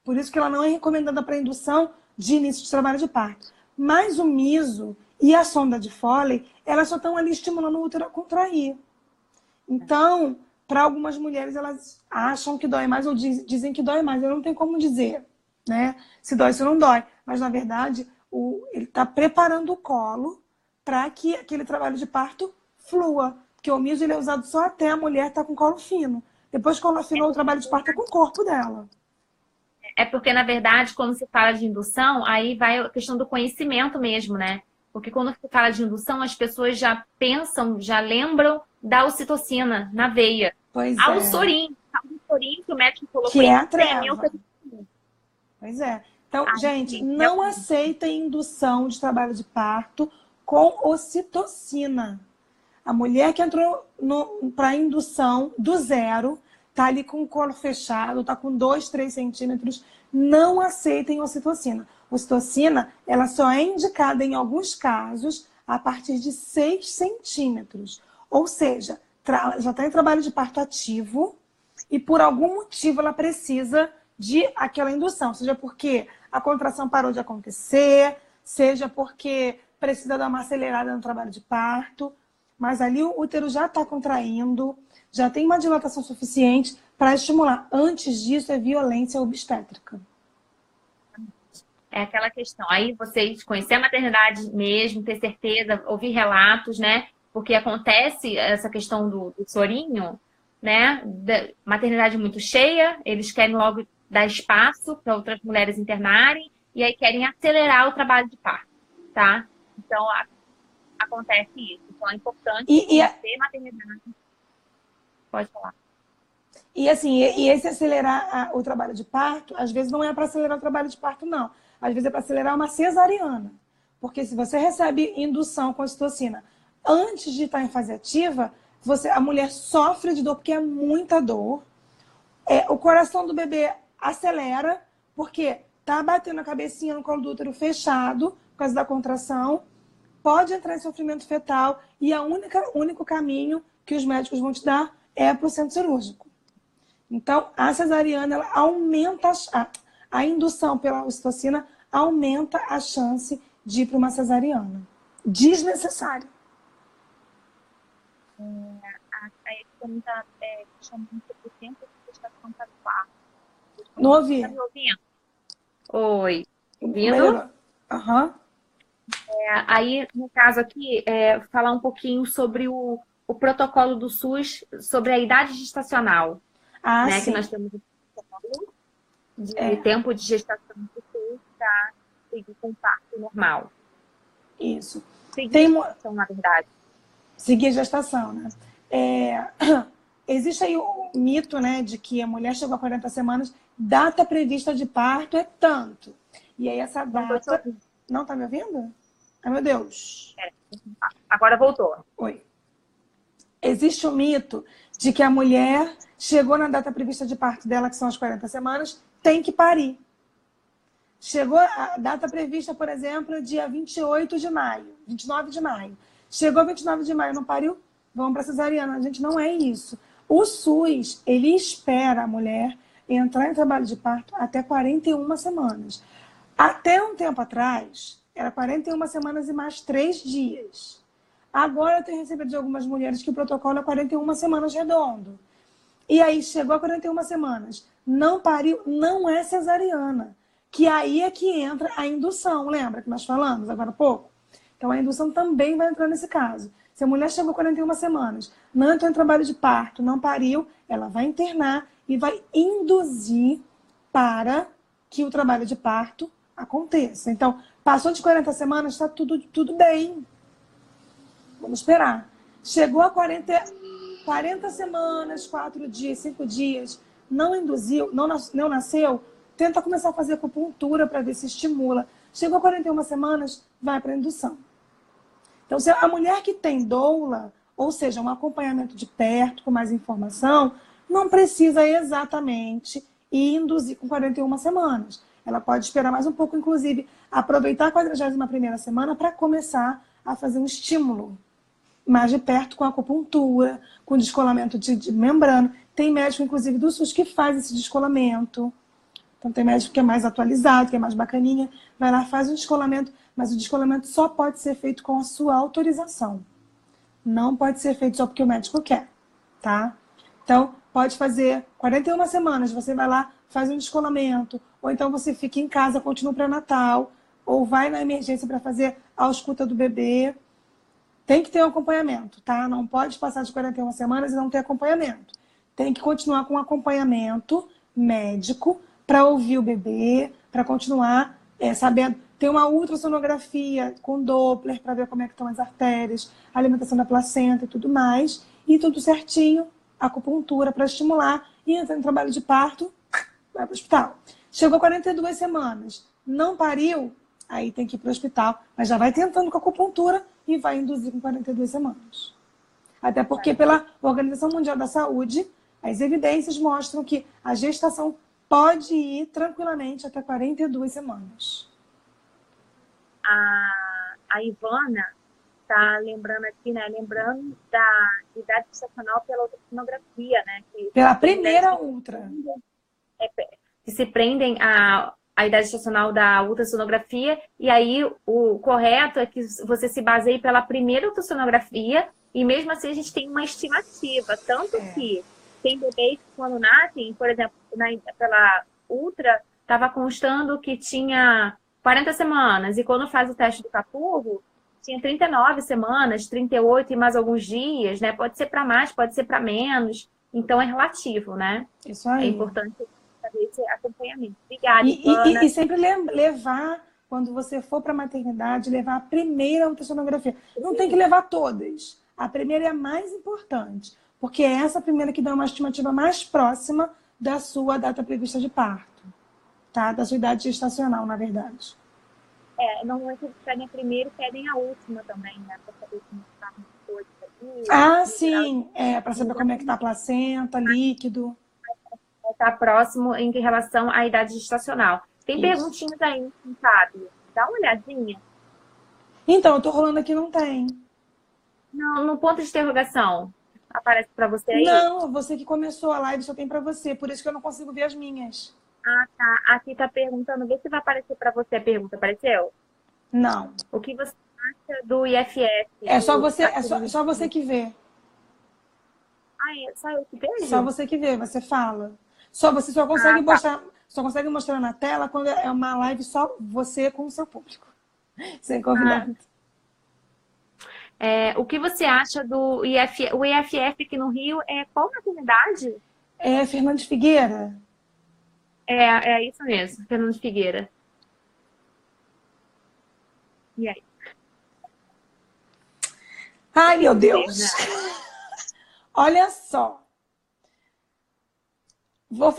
Por isso que ela não é recomendada para indução de início de trabalho de parto. Mas o miso e a sonda de Foley, elas só estão ali estimulando o útero a contrair. Então, para algumas mulheres, elas acham que dói mais ou dizem que dói mais. Eu não tenho como dizer, né? Se dói, se não dói. Mas, na verdade, ele está preparando o colo para que aquele trabalho de parto flua. Porque o miso ele é usado só até a mulher estar com o colo fino. Depois, quando afinou, o trabalho de parto é com o corpo dela. É porque, na verdade, quando se fala de indução, aí vai a questão do conhecimento mesmo, né? Porque quando se fala de indução, as pessoas já pensam, já lembram da ocitocina na veia. Pois A Alsorin que o médico colocou que é a treva. Pois é. Então, gente, não aceitem indução de trabalho de parto com ocitocina. A mulher que entrou para indução do zero, tá ali com o colo fechado, tá com 2, 3 centímetros, não aceitem ocitocina. Ocitocina, ela só é indicada em alguns casos a partir de 6 centímetros. Ou seja, já está em trabalho de parto ativo e por algum motivo ela precisa de aquela indução. Seja porque a contração parou de acontecer, seja porque precisa dar uma acelerada no trabalho de parto. Mas ali o útero já está contraindo, já tem uma dilatação suficiente para estimular. Antes disso, é violência obstétrica. É aquela questão. Aí vocês conhecer a maternidade mesmo, ter certeza, ouvir relatos, né? Porque acontece essa questão do sorinho, né? Maternidade muito cheia, eles querem logo dar espaço para outras mulheres internarem e aí querem acelerar o trabalho de parto, tá? Então, acontece isso. Então, é importante ter maternidade. Pode falar. E assim, e esse acelerar o trabalho de parto, às vezes não é para acelerar o trabalho de parto, não. Às vezes é para acelerar uma cesariana. Porque se você recebe indução com ocitocina antes de estar em fase ativa, a mulher sofre de dor, porque é muita dor. O coração do bebê acelera, porque tá batendo a cabecinha no colo do útero fechado, por causa da contração. Pode entrar em sofrimento fetal e o único caminho que os médicos vão te dar é para o centro cirúrgico. Então, a cesariana, ela aumenta a indução pela ocitocina, aumenta a chance de ir para uma cesariana. Desnecessário. Aí também está chamando sobre o tempo de gestação para o parto. Não ouvi. Está me ouvindo? Oi. Ouvindo? Aham. Aí, no caso aqui, falar um pouquinho sobre o protocolo do SUS, sobre a idade gestacional. Né, sim. Que nós temos o protocolo de tempo de gestação do SUS para seguir com o parto normal. Isso. Seguir a gestação, na verdade. Seguir a gestação, né? Existe aí o mito, né, de que a mulher chegou a 40 semanas, data prevista de parto é tanto. E aí essa data... Não tá me ouvindo? Ai, meu Deus. Agora voltou. Oi. Existe o mito de que a mulher chegou na data prevista de parto dela, que são as 40 semanas, tem que parir. Chegou a data prevista, por exemplo, dia 28 de maio, 29 de maio. Chegou 29 de maio, não pariu? Vamos para cesariana. Gente, não é isso. O SUS, ele espera a mulher entrar em trabalho de parto até 41 semanas. Até um tempo atrás, era 41 semanas e mais 3 dias. Agora eu tenho recebido de algumas mulheres que o protocolo é 41 semanas redondo. E aí chegou a 41 semanas, não pariu, não é cesariana. Que aí é que entra a indução, lembra que nós falamos agora há pouco? Então a indução também vai entrar nesse caso. Se a mulher chegou a 41 semanas, não entrou em trabalho de parto, não pariu, ela vai internar e vai induzir para que o trabalho de parto aconteça. Então, passou de 40 semanas, está tudo bem. Vamos esperar. Chegou a 40 semanas, 4 dias, 5 dias, não induziu, não nasceu, tenta começar a fazer acupuntura para ver se estimula. Chegou a 41 semanas, vai para a indução. Então, se a mulher que tem doula, ou seja, um acompanhamento de perto, com mais informação, não precisa exatamente ir induzir com 41 semanas. Ela pode esperar mais um pouco, inclusive, aproveitar a 41ª semana para começar a fazer um estímulo mais de perto com acupuntura, com descolamento de membrana. Tem médico, inclusive, do SUS que faz esse descolamento. Então, tem médico que é mais atualizado, que é mais bacaninha, vai lá, faz um descolamento, mas o descolamento só pode ser feito com a sua autorização. Não pode ser feito só porque o médico quer, tá? Então, pode fazer 41 semanas, você vai lá, faz um descolamento, ou então você fica em casa, continua o pré-natal, ou vai na emergência para fazer a ausculta do bebê. Tem que ter um acompanhamento, tá? Não pode passar de 41 semanas e não ter acompanhamento. Tem que continuar com acompanhamento médico para ouvir o bebê, para continuar sabendo. Tem uma ultrassonografia com Doppler para ver como é que estão as artérias, a alimentação da placenta e tudo mais. E tudo certinho, acupuntura para estimular. E entra em trabalho de parto, vai para o hospital. Chegou a 42 semanas, não pariu, aí tem que ir para o hospital. Mas já vai tentando com a acupuntura e vai induzir com 42 semanas. Até porque pela Organização Mundial da Saúde, as evidências mostram que a gestação pode ir tranquilamente até 42 semanas. A Ivana está lembrando aqui, né? Lembrando da idade gestacional pela ultrassonografia, né? Pela primeira ultra. Que se prendem a idade gestacional da ultrassonografia, e aí o correto é que você se baseie pela primeira ultrassonografia, e mesmo assim a gente tem uma estimativa, tanto que tem bebês que quando nascem, por exemplo, pela Ultra, estava constando que tinha 40 semanas, e quando faz o teste do capurro, tinha 39 semanas, 38 e mais alguns dias, né? Pode ser para mais, pode ser para menos. Então é relativo, né? Isso É aí. importante saber esse acompanhamento. Obrigada, E sempre levar, quando você for para a maternidade, levar a primeira ultrassonografia. Não tem que levar todas. A primeira é a mais importante, porque é essa primeira que dá uma estimativa mais próxima da sua data prevista de parto, tá? Da sua idade gestacional, na verdade. Normalmente eles pedem a primeira e pedem a última também, né? Para saber como está as coisas ali. Ah, sim. Para saber como é que tá a placenta, líquido. Está próximo em relação à idade gestacional. Tem Isso. perguntinhas aí, não sabe? Dá uma olhadinha. Então, eu tô rolando aqui, não tem. Não, no ponto de interrogação. Aparece para você aí? Não, você que começou a live só tem para você, por isso que eu não consigo ver as minhas. Ah, tá. Aqui tá perguntando, vê se vai aparecer para você a pergunta. Apareceu? Não. O que você acha do IFS? É só você que vê. Só eu que vejo? Só você que vê, você fala. Você só consegue mostrar na tela quando é uma live só você com o seu público. Sem convidado. O que você acha do IFF? O IFF aqui no Rio é qual maternidade? É Fernandes Figueira? É isso mesmo, Fernando Figueira. E aí? Ai, meu Deus! Olha só. Vou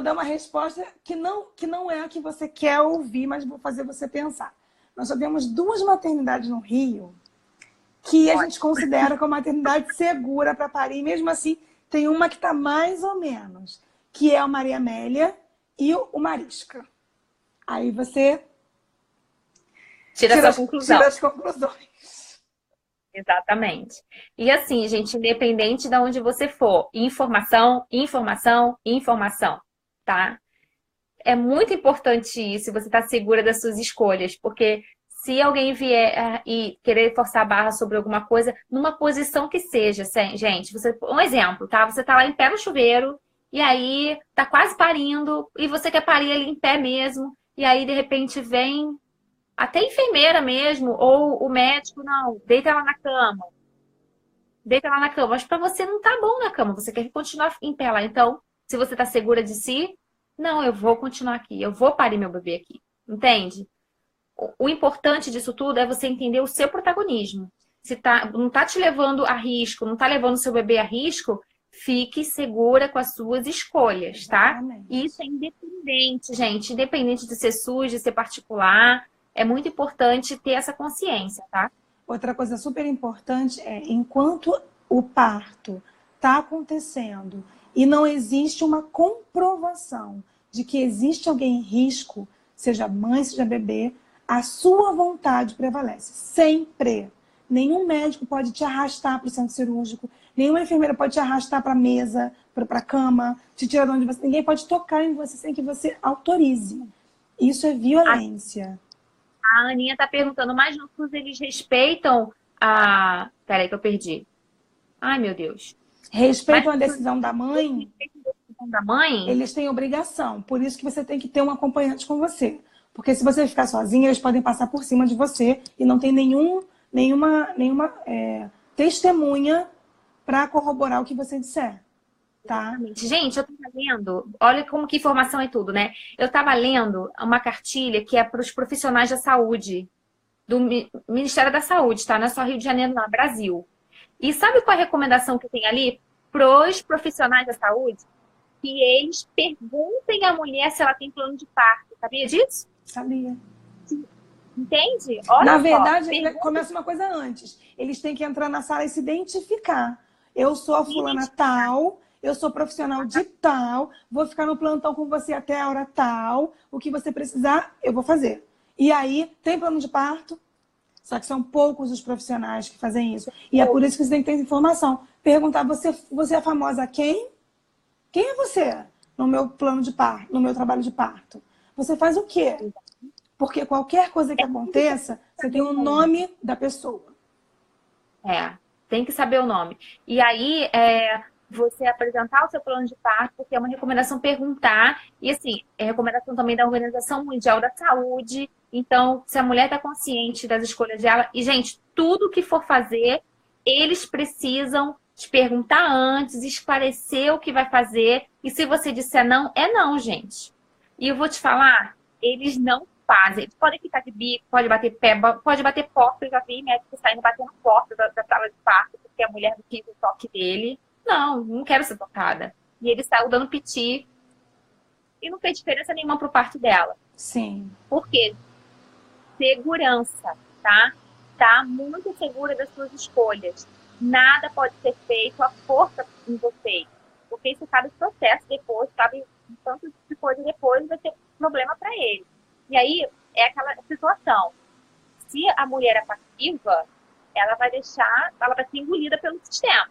dar uma resposta que não é a que você quer ouvir, mas vou fazer você pensar. Nós só temos 2 maternidades no Rio que a gente considera como maternidade segura para parir. Mesmo assim, tem uma que está mais ou menos, que é o Maria Amélia e o Marisca. Aí você Tira a conclusão. Tira as conclusões. Exatamente. E assim, gente, independente de onde você for, informação, informação, informação, tá? É muito importante isso, você estar segura das suas escolhas, porque se alguém vier e querer forçar a barra sobre alguma coisa, numa posição que seja, gente, um exemplo, tá? Você tá lá em pé no chuveiro, e aí tá quase parindo, e você quer parir ali em pé mesmo, e aí de repente vem até a enfermeira mesmo, ou o médico, não, deita lá na cama. Deita lá na cama. Mas para você não tá bom na cama, você quer continuar em pé lá. Então, se você tá segura de si, não, eu vou continuar aqui, eu vou parir meu bebê aqui. Entende? O importante disso tudo é você entender o seu protagonismo. Se não tá te levando a risco, não tá levando o seu bebê a risco, fique segura com as suas escolhas, tá? Exatamente. Isso é independente, gente. Independente de ser SUS, de ser particular. É muito importante ter essa consciência, tá? Outra coisa super importante é, enquanto o parto está acontecendo e não existe uma comprovação de que existe alguém em risco, seja mãe, seja bebê, a sua vontade prevalece. Sempre. Nenhum médico pode te arrastar para o centro cirúrgico, nenhuma enfermeira pode te arrastar para a mesa, para a cama, te tirar de onde você... Ninguém pode tocar em você sem que você autorize. Isso é violência. A Aninha tá perguntando, mas no SUS eles respeitam a... Peraí que eu perdi. Ai, meu Deus. Respeitam a decisão da mãe? Respeitam a decisão da mãe? Eles têm obrigação. Por isso que você tem que ter um acompanhante com você. Porque se você ficar sozinha, eles podem passar por cima de você e não tem nenhuma testemunha para corroborar o que você disser. Tá? Gente, eu tava lendo, olha como que informação é tudo, né? Eu tava lendo uma cartilha que é para os profissionais da saúde, do Ministério da Saúde, tá? Não é só Rio de Janeiro, não, é Brasil. E sabe qual é a recomendação que tem ali pros profissionais da saúde? Que eles perguntem à mulher se ela tem plano de parto. Sabia disso? Sabia. Entende? Olha Na só, verdade, ainda começa uma coisa antes. Eles têm que entrar na sala e se identificar. Eu sou a fulana tal, eu sou profissional de tal, vou ficar no plantão com você até a hora tal, o que você precisar, eu vou fazer. E aí, tem plano de parto? Só que são poucos os profissionais que fazem isso. E é por isso que você tem que ter informação. Perguntar, você é famosa quem? Quem é você no meu plano de parto, no meu trabalho de parto? Você faz o quê? Porque qualquer coisa que aconteça, você tem o nome da pessoa. Tem que saber o nome. E aí, você apresentar o seu plano de parto, porque é uma recomendação perguntar, e assim, é recomendação também da Organização Mundial da Saúde. Então, se a mulher está consciente das escolhas dela, e gente, tudo que for fazer, eles precisam te perguntar antes, esclarecer o que vai fazer, e se você disser não, é não, gente. E eu vou te falar, eles não fazem. Eles podem ficar de bico, pode bater pé, pode bater porta. Eu já vi médico saindo batendo porta da sala de parto, porque a mulher não quis o toque dele. Não, não quero ser tocada. E ele saiu dando piti e não fez diferença nenhuma pro parto dela. Sim. Por quê? Segurança, tá? Tá muito segura das suas escolhas. Nada pode ser feito à força em vocês. Porque isso sabe o processo depois, sabe o tanto de coisa depois vai ter problema para ele. E aí é aquela situação. Se a mulher é passiva, ela vai ser engolida pelo sistema.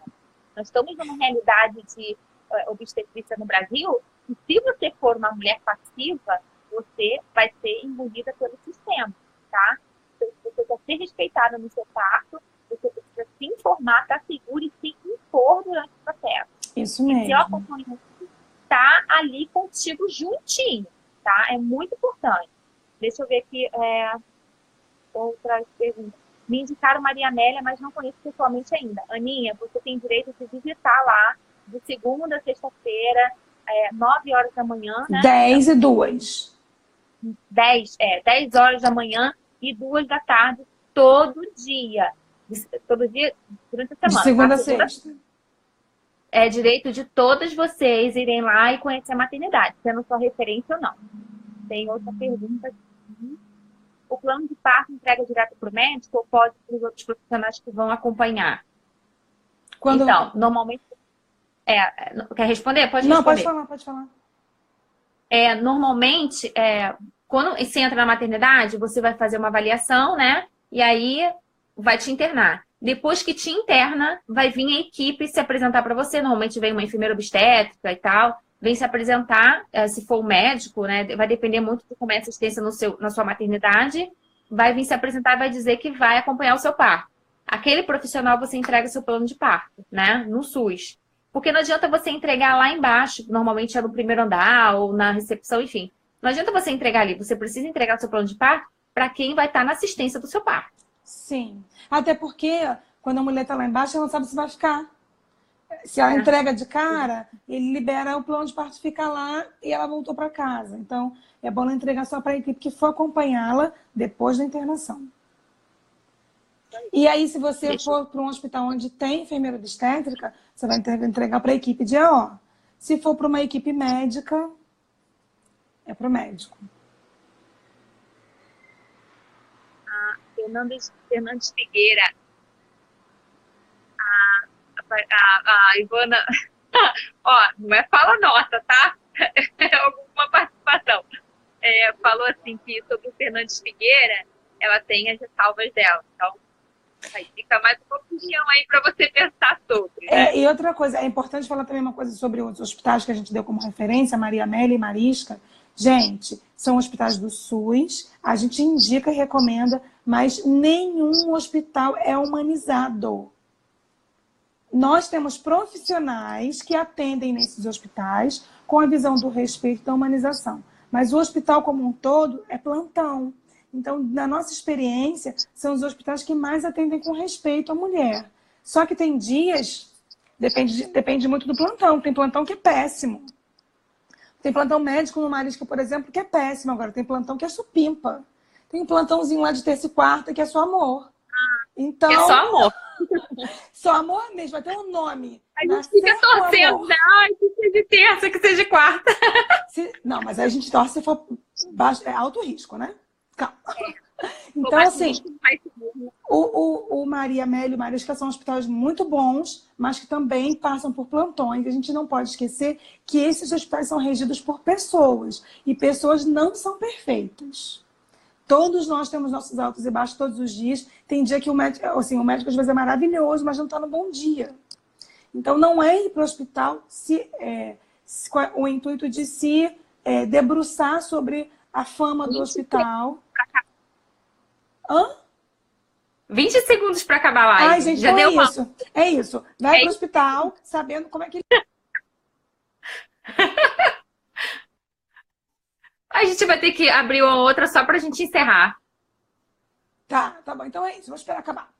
Nós estamos numa realidade de obstetrícia no Brasil, e se você for uma mulher passiva, você vai ser engolida pelo sistema, tá? Então, você quer ser respeitada no seu parto, você precisa se informar, estar segura e se impor durante o processo. Isso E mesmo. seu acompanhamento está ali contigo juntinho, tá? É muito importante. Deixa eu ver aqui outras perguntas. Me indicaram Maria Amélia, mas não conheço pessoalmente ainda. Aninha, você tem direito de visitar lá de segunda a sexta-feira, 9 horas da manhã, né? 10 e 2. 10 horas da manhã e 2 da tarde, todo dia. Todo dia, durante a semana. De segunda a tá? sexta. É direito de todas vocês irem lá e conhecer a maternidade, sendo sua referência ou não. Tem outra pergunta aqui. O plano de parto entrega direto para o médico ou pode para os outros profissionais que vão acompanhar? Então, normalmente... quer responder? Pode responder. Não, pode falar. Normalmente, quando você entra na maternidade, você vai fazer uma avaliação, né? E aí vai te internar. Depois que te interna, vai vir a equipe se apresentar para você. Normalmente vem uma enfermeira obstétrica e tal. Vem se apresentar, se for o médico, né? Vai depender muito de como é a assistência na sua maternidade. Vai vir se apresentar e vai dizer que vai acompanhar o seu parto. Aquele profissional você entrega seu plano de parto, né? No SUS. Porque não adianta você entregar lá embaixo, normalmente é no primeiro andar ou na recepção, enfim. Não adianta você entregar ali, você precisa entregar seu plano de parto para quem vai estar na assistência do seu parto. Sim. Até porque quando a mulher está lá embaixo, ela não sabe se vai ficar. Se ela entrega de cara, ele libera o plano de parto ficar lá e ela voltou para casa. Então, é bom ela entregar só para a equipe que for acompanhá-la depois da internação. E aí, se você for para um hospital onde tem enfermeira obstétrica, você vai entregar para a equipe de AO. Se for para uma equipe médica, é para o médico. Fernandes Figueira. A Ivana... não é fala nossa, tá? É alguma participação. Falou assim que sobre o Fernandes Figueira, ela tem as ressalvas dela. Então, aí fica mais uma opinião aí para você pensar sobre. E outra coisa, é importante falar também uma coisa sobre os hospitais que a gente deu como referência, Maria Amélia e Marisca. Gente, são hospitais do SUS, a gente indica e recomenda, mas nenhum hospital é humanizado. Nós temos profissionais que atendem nesses hospitais com a visão do respeito e da humanização. Mas o hospital como um todo é plantão. Então, na nossa experiência, são os hospitais que mais atendem com respeito à mulher. Só que tem dias, depende muito do plantão. Tem plantão que é péssimo. Tem plantão médico no Marisca, por exemplo, que é péssimo. Agora, tem plantão que é supimpa. Tem um plantãozinho lá de terça e quarta que é só amor. Então, é só amor. Só amor mesmo, vai ter um nome. A gente fica torcendo, né? Ai, que seja quarta, que seja quarta. Não, mas aí a gente torce se for baixo, é alto risco, né? Calma. Então, assim, o Maria Amélia e o Marisca são hospitais muito bons, mas que também passam por plantões. A gente não pode esquecer que esses hospitais são regidos por pessoas. E pessoas não são perfeitas. Todos nós temos nossos altos e baixos todos os dias. Tem dia que o médico às vezes é maravilhoso, mas não está no bom dia. Então, não é ir para o hospital com o intuito de se debruçar sobre a fama do hospital. 20 segundos para acabar a live. Ai, gente, já não deu é isso. É isso. Vai É pro hospital sabendo como é que... A gente vai ter que abrir uma outra só pra gente encerrar. Tá bom. Então é isso. Vou esperar acabar.